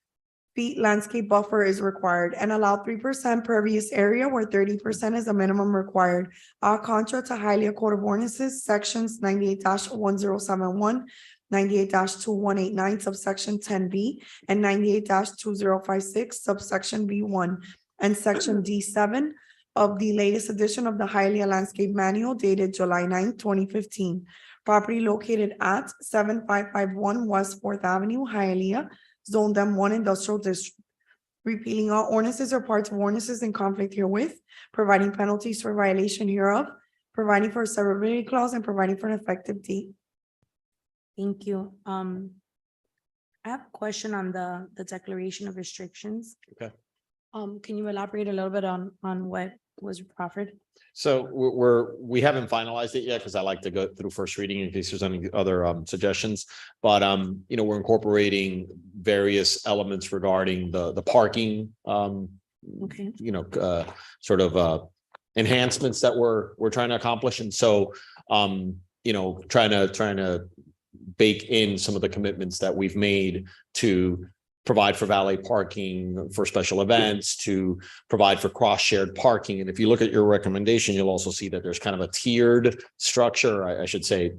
feet landscape buffer is required, and allow 3% pervious area where 30% is the minimum required. Contra to Hialeah Code of Ordinances, sections 98-1071, 98-2189, subsection 10B, and 98-2056, subsection B1, and section D7 of the latest edition of the Hialeah Landscape Manual dated July 9, 2015. Property located at 7551 West Fourth Avenue, Hialeah, Zone M1 Industrial District. Repealing all ordinances or parts of ordinances in conflict herewith, providing penalties for violation hereof, providing for a severability clause, and providing for an effective date. Thank you. I have a question on the declaration of restrictions. Okay. Can you elaborate a little bit on what was proffered? So we haven't finalized it yet because I like to go through first reading in case there's any other suggestions. But we're incorporating various elements regarding the parking Okay. sort of enhancements that we're trying to accomplish. And so trying to bake in some of the commitments that we've made to provide for valet parking for special events, to provide for cross-shared parking. And if you look at your recommendation, you'll also see that there's kind of a tiered structure, I should say,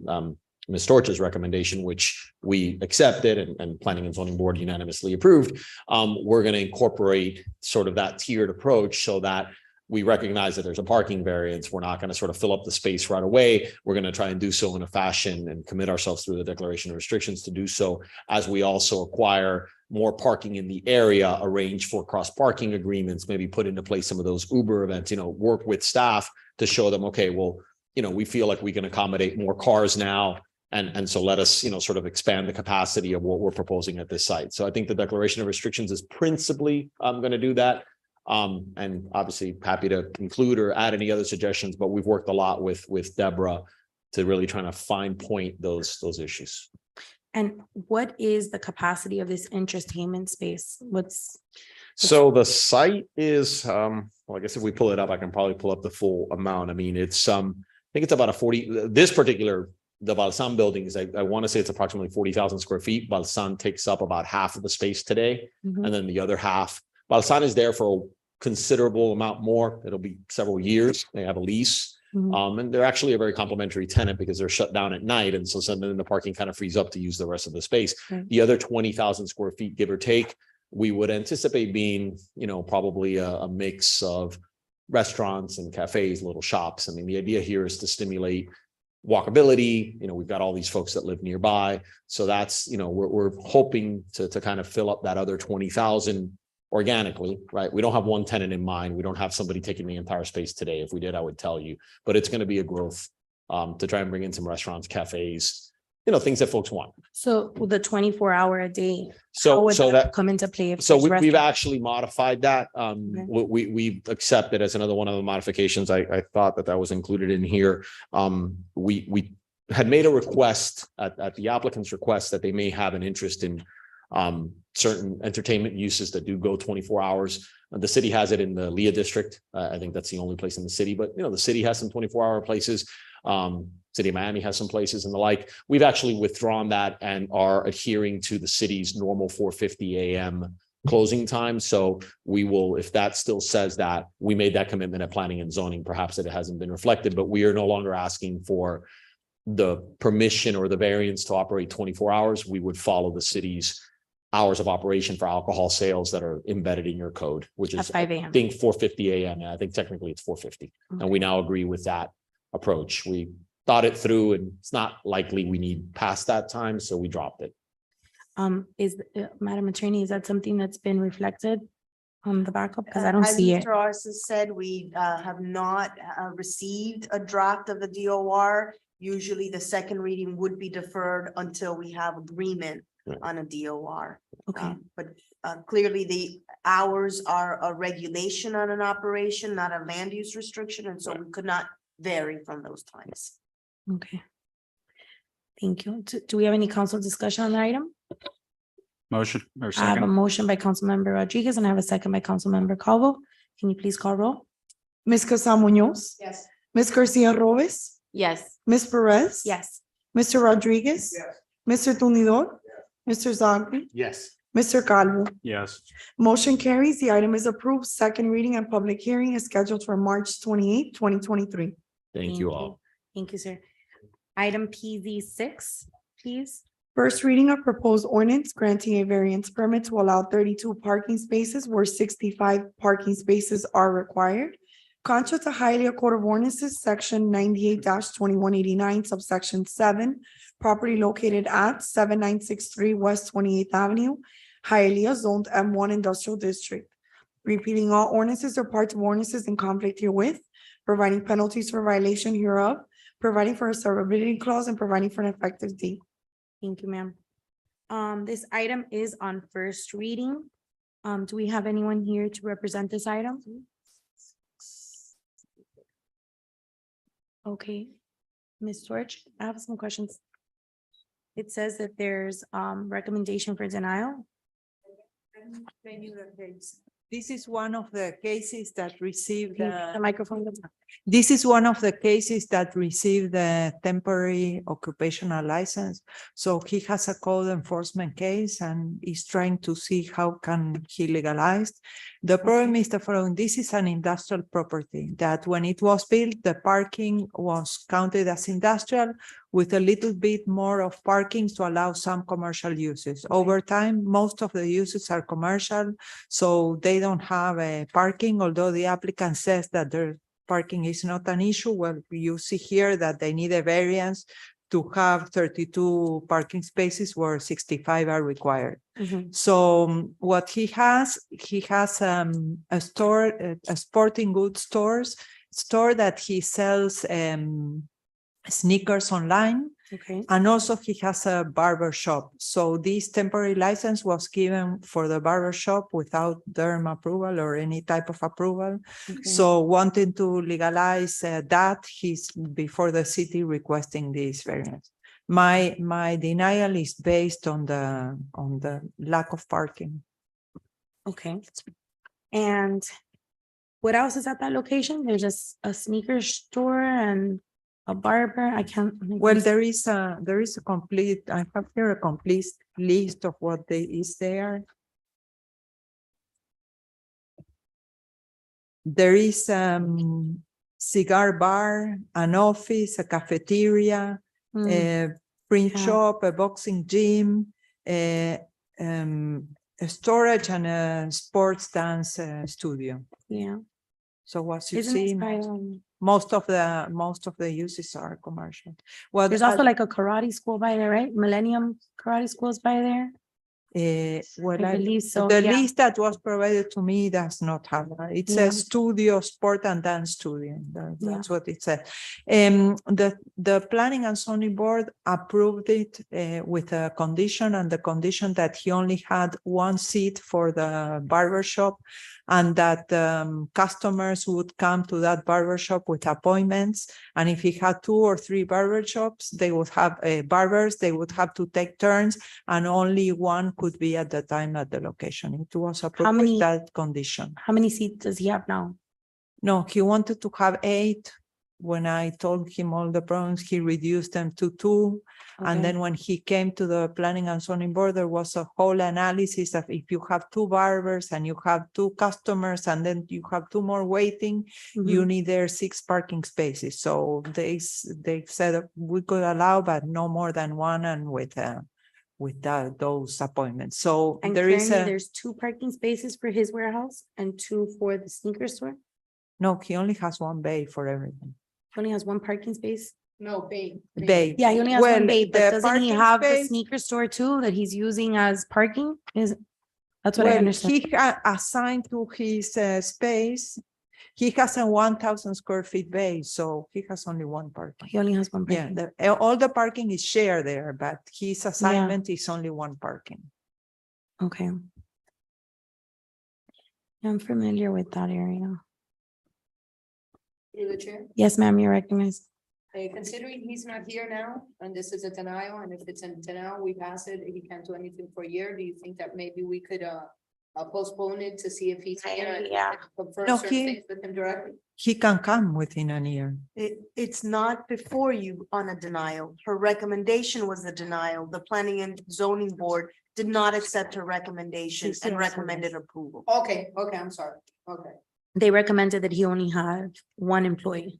Ms. Torch's recommendation, which we accepted and Planning and Zoning Board unanimously approved. We're going to incorporate sort of that tiered approach so that we recognize that there's a parking variance. We're not going to sort of fill up the space right away. We're going to try and do so in a fashion and commit ourselves through the declaration of restrictions to do so, as we also acquire more parking in the area, arrange for cross parking agreements, maybe put into place some of those Uber events, work with staff to show them, okay, well, we feel like we can accommodate more cars now. And so let us, sort of expand the capacity of what we're proposing at this site. So I think the declaration of restrictions is principally going to do that. And obviously happy to include or add any other suggestions, but we've worked a lot with Deborah to really trying to fine point those issues. And what is the capacity of this entertainment space? So the site is, well, I guess if we pull it up, I can probably pull up the full amount. I mean, it's, I think it's about the Balsan building is, I want to say it's approximately 40,000 square feet. Balsan takes up about half of the space today. Mhm. And then the other half, Balsan is there for a considerable amount more. It'll be several years. They have a lease. Mhm. And they're actually a very complimentary tenant because they're shut down at night. And so then the parking kind of frees up to use the rest of the space. Right. The other 20,000 square feet, give or take, we would anticipate being, probably a mix of restaurants and cafes, little shops. I mean, the idea here is to stimulate walkability. We've got all these folks that live nearby. So that's, we're hoping to kind of fill up that other 20,000 organically, right? We don't have one tenant in mind. We don't have somebody taking the entire space today. If we did, I would tell you, but it's going to be a growth to try and bring in some restaurants, cafes, things that folks want. So the 24-hour a day. So- how would so that- come into play? If So there's we've restaurants? actually modified that. We accepted as another one of the modifications. I thought that was included in here. We had made a request at the applicant's request that they may have an interest in certain entertainment uses that do go 24 hours. The city has it in the Leah district. I think that's the only place in the city, but the city has some 24-hour places. City of Miami has some places and the like. We've actually withdrawn that and are adhering to the city's normal 4:50 a.m. closing time. So we will, if that still says that, we made that commitment at planning and zoning, perhaps that it hasn't been reflected, but we are no longer asking for the permission or the variance to operate 24 hours. We would follow the city's hours of operation for alcohol sales that are embedded in your code, which At is 5 a.m. I think 4:50 a.m. I think technically it's 4:50. And we now agree with that approach. We thought it through and it's not likely we need past that time, so we dropped it. Madam Attorney, is that something that's been reflected on the backup? Because I don't see it. As Mr. Arce said, we have not received a draft of the DOR. Usually the second reading would be deferred until we have agreement on a DOR. Okay. But clearly the hours are a regulation on an operation, not a land use restriction, and so we could not vary from those times. Okay. Thank you. Do we have any council discussion on the item? Motion or I have a second? motion by Councilmember Rodriguez and I have a second by Councilmember Calvo. Can you please call roll? Ms. Casal Munoz? Yes. Ms. Garcia Robes? Yes. Ms. Perez? Yes. Mr. Rodriguez? Yes. Mr. Tumidor? Mr. Zagre? Yes. Mr. Calvo? Yes. Motion carries. The item is approved. Second reading and public hearing is scheduled for March 28, 2023. Thank you all. Thank you, sir. Item PZ 6, please. First reading of proposed ordinance granting a variance permit to allow 32 parking spaces where 65 parking spaces are required. Contrary to Hialeah Code of Ordinances, section 98-2189, subsection 7, property located at 7963 West 28th Avenue, Hialeah, zoned M1 Industrial District. Repealing all ordinances or parts of ordinances in conflict herewith, providing penalties for violation hereof, providing for a severability clause, and providing for an effective date. Thank you, ma'am. This item is on first reading. Do we have anyone here to represent this item? Okay, Ms. George, I have some questions. It says that there's recommendation for denial. This is one of the cases that received The microphone. This is one of the cases that received the temporary occupational license. So he has a code enforcement case and is trying to see how can he legalize. The problem is the following: this is an industrial property that when it was built, the parking was counted as industrial with a little bit more of parking to allow some commercial uses. Over time, most of the uses are commercial, so they don't have a parking, although the applicant says that their parking is not an issue. Well, you see here that they need a variance to have 32 parking spaces where 65 are required. So what he has a store, a sporting goods store that he sells sneakers online. Okay. And also he has a barber shop. So this temporary license was given for the barber shop without DERM approval or any type of approval. So wanting to legalize that, he's before the city requesting this variance. My denial is based on the lack of parking. Okay. And what else is at that location? There's just a sneaker store and a barber. I can't. Well, there is a complete, I have here a complete list of what is there. There is cigar bar, an office, a cafeteria, a print shop, a boxing gym, a storage and a sports dance studio. Yeah. So what you Isn't see, it by, most of the uses are commercial. Well, there's also like a karate school by there, right? Millennium Karate School's by there. Well, I believe so, the yeah. list that was provided to me does not have that. It Yeah. says studio, sport and dance studio. That's what it said. The planning and zoning board approved it with a condition, and the condition that he only had one seat for the barber shop, and that customers would come to that barber shop with appointments. And if he had 2 or 3 barber shops, they would have barbers, they would have to take turns, and only one could be at the time at the location. It was approved with that condition. How many seats does he have now? No, he wanted to have 8. When I told him all the problems, he reduced them to 2. And then when he came to the planning and zoning board, there was a whole analysis of if you have 2 barbers and you have 2 customers and then you have 2 more waiting, you need there 6 parking spaces. So they said we could allow, but no more than 1, and with those appointments. So And there is currently there's 2 parking spaces for his warehouse and 2 for the sneaker store. no, he only has 1 bay for everything. He only has 1 parking space. No, babe. Bay. Yeah, he only has Well, 1 bay, but the doesn't he parking have the space- sneaker store too that he's using as parking? That's what I Well, understand. he assigned to his space, he has a 1,000 square feet bay, so he has only 1 parking. He only has 1 Yeah, parking. all the parking is shared there, but his assignment is only 1 parking. Okay. I'm familiar with that area. Through the chair. Yes, ma'am, you're recognized. Considering he's not here now, and this is a denial, and if it's a denial, we pass it, he can't do anything for a year, do you think that maybe we could postpone it to see if he's here? and Yeah. Confirm No, certain he- things with him directly? He can come within a year. It's not before you on a denial. Her recommendation was a denial. The planning and zoning board did not accept her recommendation Yes, and yes. recommended approval. Okay, I'm sorry, okay. They recommended that he only had 1 employee.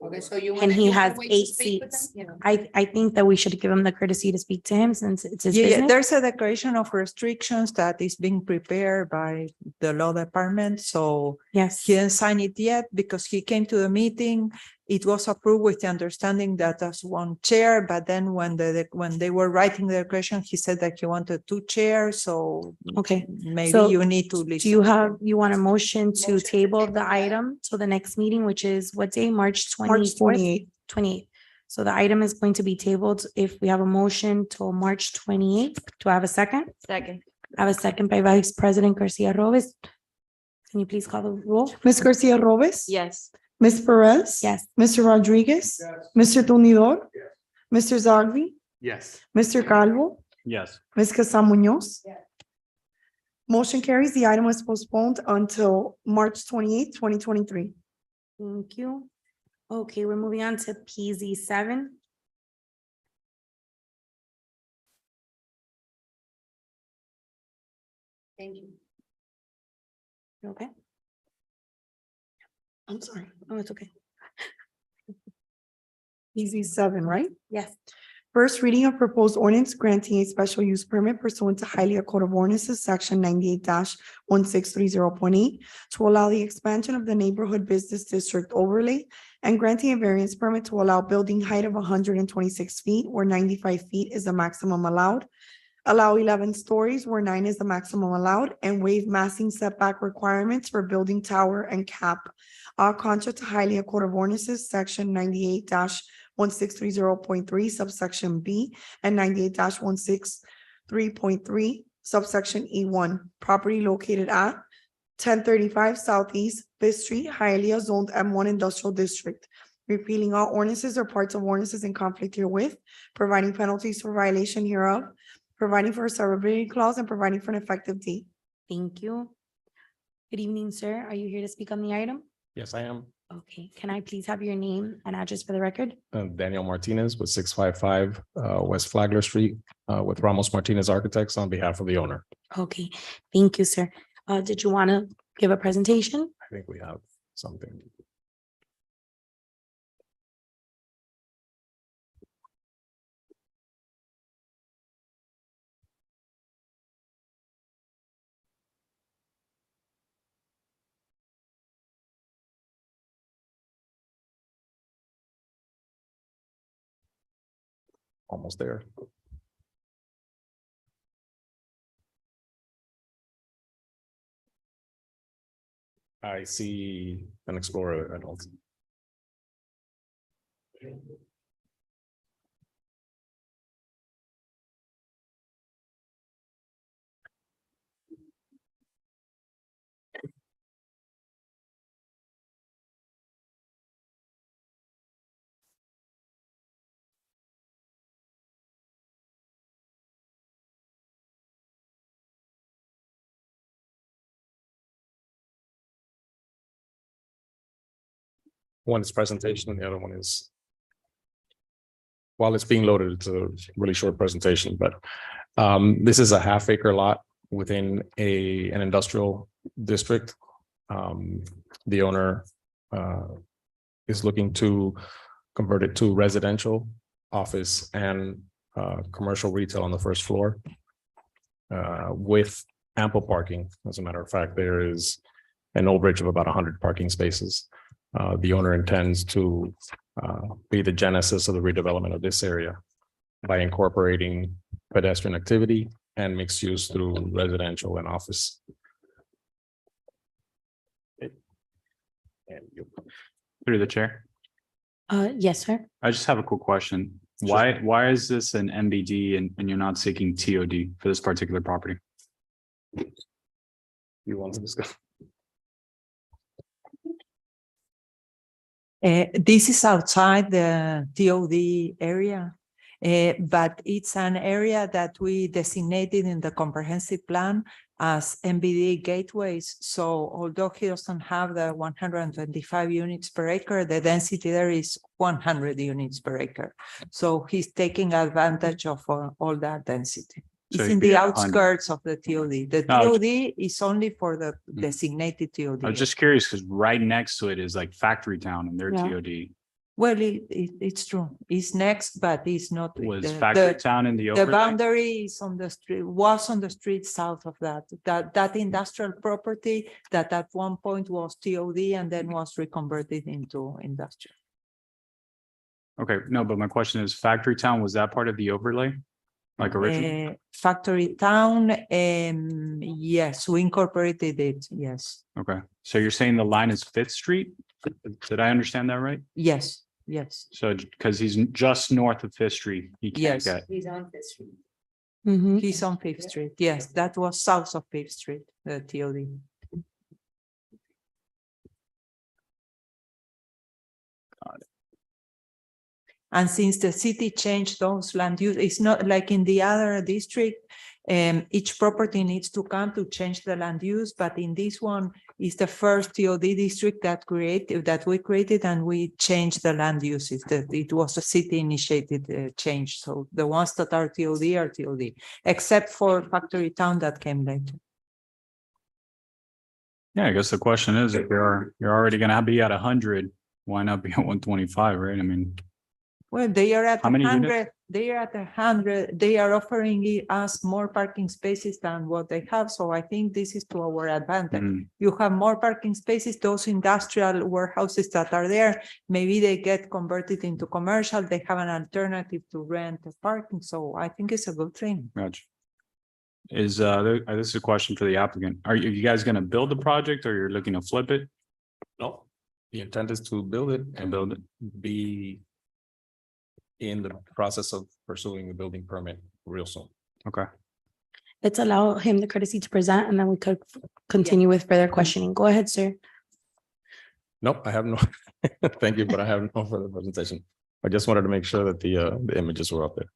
Okay, so you. And he you wanna has wait to 8 speak with seats. him? Yeah. I think that we should give him the courtesy to speak to him since it's his Yeah, business. there's a declaration of restrictions that is being prepared by the law department, so Yes. he didn't sign it yet because he came to the meeting. It was approved with the understanding that as 1 chair, but then when they were writing the declaration, he said that he wanted 2 chairs, so Okay. maybe So, you need to listen. Do you want a motion to table the item till the next meeting, which is what day? March 24th? 28th. So the item is going to be tabled if we have a motion till March 28th. Do I have a second? Second. I have a second by Vice President Garcia Robes. Can you please call the roll? Ms. Garcia Robes? Yes. Ms. Perez? Yes. Mr. Rodriguez? Mr. Tumidor? Mr. Zagvi? Yes. Mr. Calvo? Yes. Ms. Casam Munoz? Motion carries. The item was postponed until March 28th, 2023. Thank you. Okay, we're moving on to PZ seven. Thank you. Okay. I'm sorry. Oh, it's okay. PZ 7, right? Yes. First reading of proposed ordinance granting a special use permit pursuant to Hialeah Code of Ordinances, section 98-1630.8 to allow the expansion of the neighborhood business district overlay and granting a variance permit to allow building height of 126 feet where 95 feet is the maximum allowed. Allow 11 stories where 9 is the maximum allowed, and waive massing setback requirements for building tower and cap. Contrary to Hialeah Code of Ordinances, section 98-1630.3 subsection B and 98-163.3 subsection E1. Property located at 1035 Southeast Fifth Street, Hialeah, zoned M1 Industrial District. Repealing all ordinances or parts of ordinances in conflict herewith, providing penalties for violation hereof, providing for a severability clause, and providing for an effective date. Thank you. Good evening, sir. Are you here to speak on the item? Yes, I am. Okay, can I please have your name and address for the record? Daniel Martinez with 655 West Flagler Street with Ramos Martinez Architects on behalf of the owner. Okay, thank you, sir. Did you want to give a presentation? I think we have something. Almost there. I see an Explorer Reynolds. One is presentation and the other one is, while it's being loaded, it's a really short presentation, but this is a half-acre lot within an industrial district. The owner is looking to convert it to residential, office, and commercial retail on the first floor with ample parking. As a matter of fact, there is an overage of about 100 parking spaces. The owner intends to be the genesis of the redevelopment of this area by incorporating pedestrian activity and mixed use through residential and office. Through the chair. Yes, sir. I just have a quick question. Why is this an MBD and you're not seeking TOD for this particular property? You want to discuss? This is outside the TOD area, but it's an area that we designated in the comprehensive plan as MBD gateways. So although he doesn't have the 125 units per acre, the density there is 100 units per acre. So he's taking advantage of all that density. So It's in the on- outskirts of the TOD. The No, TOD is only for the designated TOD. I was just curious because right next to it is like Factory Town and their Yeah. TOD. Well, it's true. It's next, but it's not. Was the- Factory the- Town in the The overlay? boundary is on the street, was on the street south of that industrial property that at one point was TOD and then was reconverted into industrial. Okay, no, but my question is Factory Town, was that part of the overlay? Like originally? Factory Town, yes, we incorporated it, yes, Okay, so you're saying the line is Fifth Street? Did I understand that right? yes, yes. So because he's just north of Fifth Street, he can't Yes. get. He's on Fifth Street. He's on Fifth Street, yes, that was south of Fifth Street, the TOD. And since the city changed those land use, it's not like in the other district, Each property needs to come to change the land use, but in this one is the first TOD district that we created, and we changed the land uses. That it was a city initiated change. So the ones that are TOD, except for Factory Town that came later. Yeah, I guess the question is, if you're already gonna be at 100, why not be at 125, right? I mean, Well, they are at How many 100, they are at 100, they are offering us more parking spaces than what they have, so I think this is to our advantage. mm, You have more parking spaces, those industrial warehouses that are there, maybe they get converted into commercial, they have an alternative to rent the parking, so I think it's a good thing. gotcha. Is, this is a question for the applicant. Are you guys gonna build the project or you're looking to flip it? No, the intent is to build it and Build it. be in the process of pursuing a building permit real soon. Okay. Let's allow him the courtesy to present and then we could continue with further questioning. Go ahead, sir. Nope, I have no, thank you, but I have no further presentation. I just wanted to make sure that the images were up there.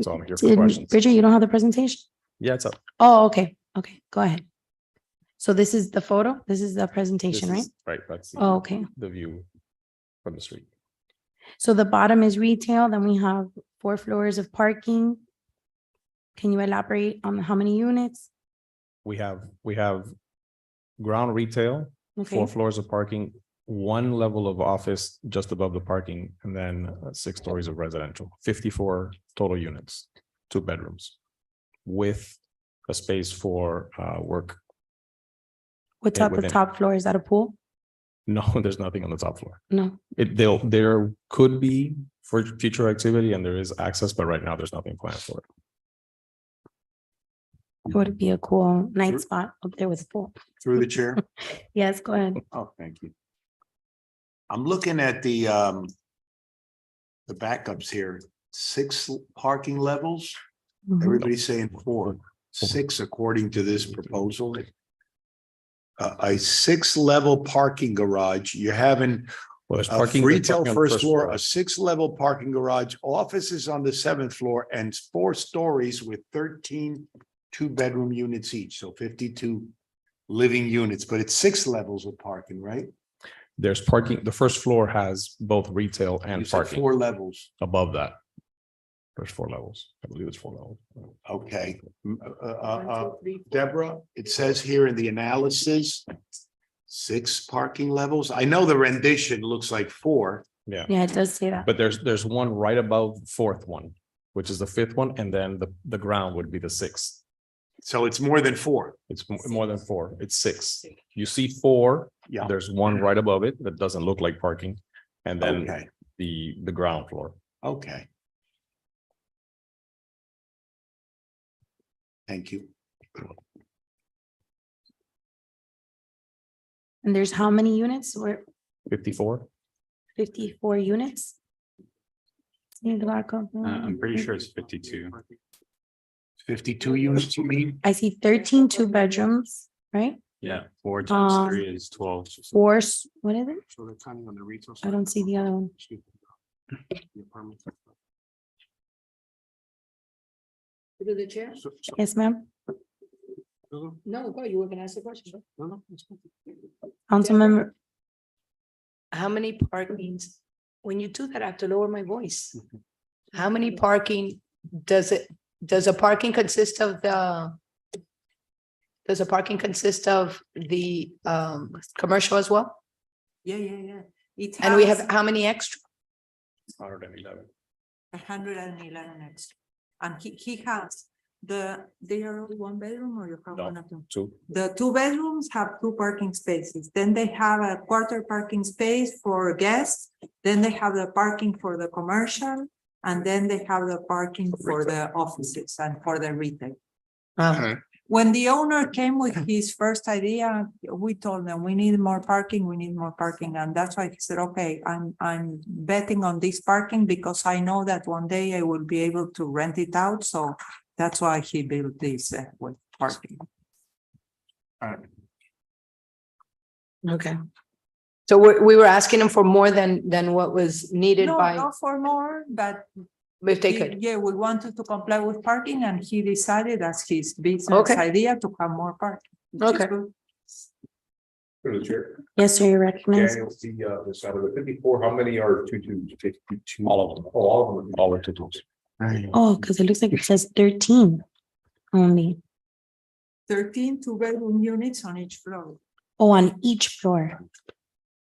So I'm here for questions. Bridget, you don't have the presentation? Yeah, it's up. Oh, okay. Okay, go ahead. So this is the photo? This is the presentation, This right? is- Right, that's Oh, okay. the view from the street. So the bottom is retail, then we have 4 floors of parking. Can you elaborate on how many units? We have ground retail, Okay, 4 floors of parking, 1 level of office just above the parking, and then 6 stories of residential, 54 total units, 2 bedrooms. With a space for work. what's at the within. top floor? Is that a pool? No, there's nothing on the top floor. No. There could be for future activity and there is access, but right now there's nothing planned for it. It would be a cool night spot up there with a pool. Through the chair. Yes, go ahead. Oh, thank you. I'm looking at the backups here, 6 parking levels. Mhm. Everybody's saying 4, 6 according to this proposal. A 6-level parking garage, you're having Well, there's a parking. retail parking on the first floor, a 6-level parking garage, offices on the 7th floor, and 4 stories with 13 2-bedroom units each, so 52 living units, but it's 6 levels of parking, right? There's parking, the first floor has both retail You and said parking 4 levels. above that. There's 4 levels. I believe it's 4 levels. Okay. Deborah, it says here in the analysis, 6 parking levels. I know the rendition looks like 4. Yeah, Yeah, it does say that. but there's one right above the 4th one, which is the 5th one, and then the ground would be the 6th. So it's more than 4. It's more than 4. It's 6. You see 4. Yeah. There's one right above it that doesn't look like parking, and then Okay, the ground floor. okay. Thank you. And there's how many units? We're 54. 54 units? Need to back up. I'm pretty sure it's 52. 52 units, you mean? I see 13 2-bedrooms, right? Yeah, 4 times Um, 3 is 12. What is it? So they're counting on the retail. I don't see the other one. Through the chair? Yes, ma'am. No, go, you were gonna ask a question. Councilmember, How many parkings, when you do that, I have to lower my voice. How many parking does a parking consist of does a parking consist of the commercial as well? Yeah. It And we have has how many extra? 111. 111 extra. And he has they are only 1 bedroom, or you have No. one of them? 2. The 2 bedrooms have 2 parking spaces. Then they have a quarter parking space for guests. Then they have the parking for the commercial. And then they have the parking for the offices and for the retail. When the owner came with his first idea, we told them, we need more parking, and that's why he said, okay, I'm betting on this parking because I know that one day I will be able to rent it out, so that's why he built this with parking. Okay. So we were asking them for more than what was needed No, by, not for more, but if they could. Yeah, we wanted to comply with parking and he decided as his business Okay. idea to have more parking. which is Okay. good. Through the chair. Yes, sir, you're recognized. Daniel, the side of the 54, how many are two twos? 52. All of them. Oh, all of them. All are two twos. Oh, because it looks like it says 13 only. 13 two-bedroom units on each floor. Oh, on each floor.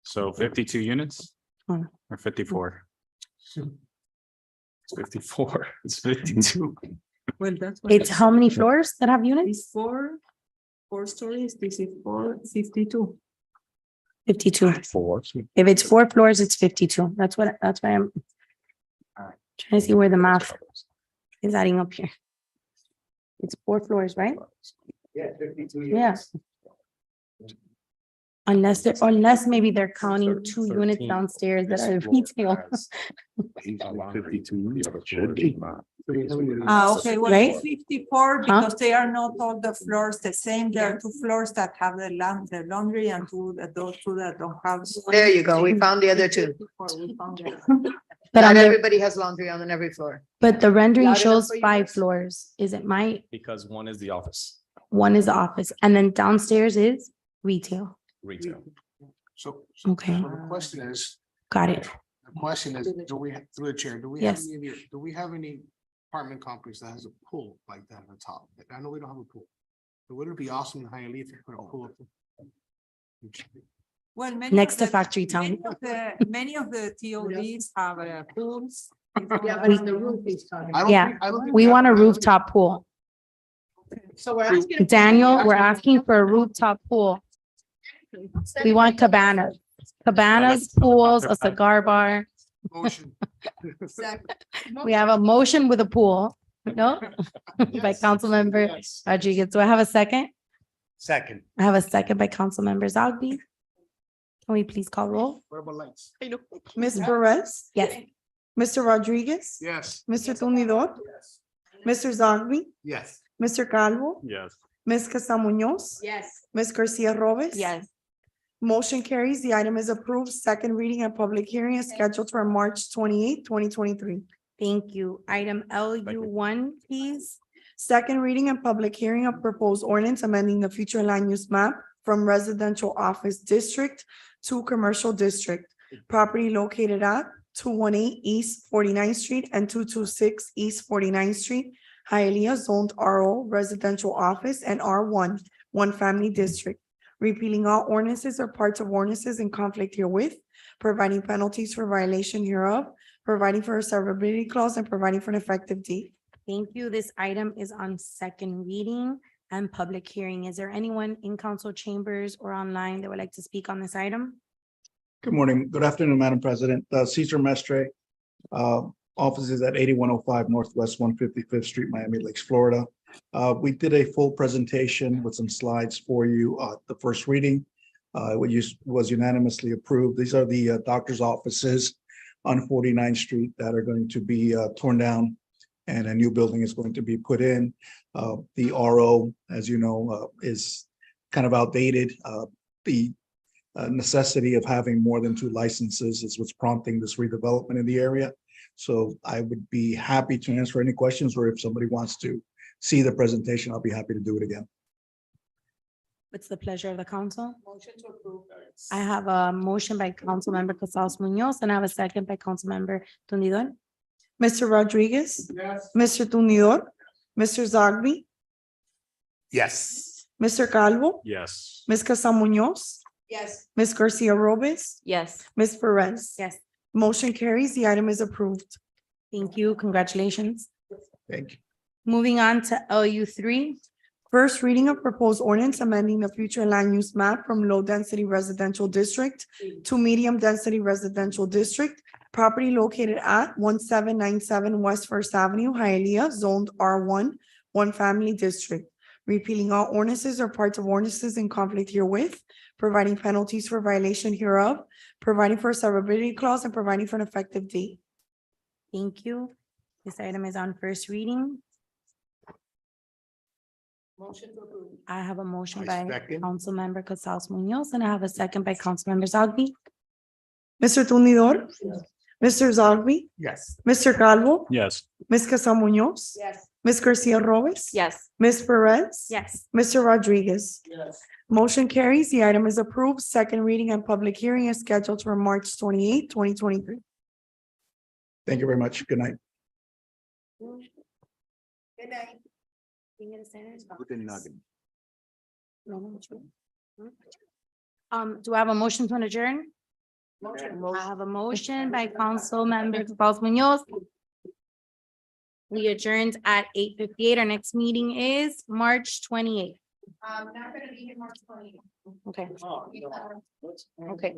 So 52 units Hmm. or 54? It's 54, it's 52. Well, that's. what It's it how said. many floors that have units? It's four stories, this is 52. 52. Four. If it's 4 floors, it's 52. That's why I'm trying to see where the math is adding up here. It's 4 floors, right? Yeah, 52 Yeah. Unless maybe they're counting 2 units 13. downstairs that This are floor retail. has 52 units. Okay, well, Right? it's 54 because they are not all the floors the same. There are 2 floors that have the laundry and those 2 that don't have. There you go. We found the other 2. We found it. But Not on the, everybody has laundry on every floor. but the rendering Loud enough shows for you 5 guys? floors. Is it my, Because one is the office, one is the office and then downstairs is retail. retail. So. Okay. So the question is, Got it. the question is, do we, through the chair, do we Yes. have any, do we have any apartment complex that has a pool like that on the top? I know we don't have a pool. But wouldn't it be awesome in Hialeah if you put a pool up there? Well, many Next of to the- Factory Town. Many of the TODs have pools. Yeah, but on the roof he's talking. I don't Yeah, think- I don't think we have- want a I don't think- rooftop pool. So we're asking. Daniel, we're asking for a rooftop pool. We want cabanas, pools, a cigar bar. Motion. We have a motion with a pool, no? By Yes. Councilmember Yes. Rodriguez. Do I have a second? Second. I have a second by Councilmember Zogby. Can we please call roll? What about lights? Ms. Perez, Yes. Mr. Rodriguez, Yes. Mr. Tumidor, Mr. Zogby, Yes. Mr. Calvo, Yes. Ms. Casa Munoz, Yes. Ms. Garcia Robes. Yes. Motion carries. The item is approved. Second reading and public hearing is scheduled for March 28, 2023. Thank you. Item LU1, please. Second reading and public hearing of proposed ordinance amending the future land use map from residential office district to commercial district. Property located at 218 East 49th Street and 226 East 49th Street, Hialeah zoned RO residential office and R1, one family district. Repealing all ordinances or parts of ordinances in conflict herewith, providing penalties for violation hereof, providing for a severability clause, and providing for an effective date. Thank you. This item is on second reading and public hearing. Is there anyone in council chambers or online that would like to speak on this item? Good morning. Good afternoon, Madam President. Cesar Mestre. Office is at 8105 Northwest 155th Street, Miami Lakes, Florida. We did a full presentation with some slides for you. The first reading was unanimously approved. These are the doctor's offices on 49th Street that are going to be torn down and a new building is going to be put in. The RO, as you know, is kind of outdated. The necessity of having more than 2 licenses is what's prompting this redevelopment in the area. So I would be happy to answer any questions, or if somebody wants to see the presentation, I'll be happy to do it again. What's the pleasure of the council? Motion to approve. I have a motion by Councilmember Casals Munoz and I have a second by Councilmember Tundidor. Mr. Rodriguez, Yes. Mr. Tumidor, Mr. Zogby, Yes. Mr. Calvo, Yes. Ms. Casa Munoz, Yes. Ms. Garcia Robes, Yes. Ms. Perez. Yes. Motion carries. The item is approved. Thank you. Congratulations. Thank you. Moving on to LU3. First reading of proposed ordinance amending the future land use map from low-density residential district to medium-density residential district. Property located at 1797 West First Avenue, Hialeah, zoned R1, one family district. Repealing all ordinances or parts of ordinances in conflict herewith, providing penalties for violation hereof, providing for a severability clause, and providing for an effective date. Thank you. This item is on first reading. Motion to approve. I have a motion I by second. Councilmember Casals Munoz and I have a second by Councilmember Zogby. Mr. Tumidor, Mr. Zogby, Yes. Mr. Calvo, Yes. Ms. Casa Munoz, Yes. Ms. Garcia Robles. Yes. Ms. Perez. Yes. Mr. Rodriguez. Yes. Motion carries. The item is approved. Second reading and public hearing is scheduled for March 28, 2023. Thank you very much. Good night. Good night. Do I have a motion to adjourn? I have a motion by Council Member Gonzalez Munoz. We adjourned at 8:58. Our next meeting is March 28th. Not gonna be here March 28th. Okay. Okay.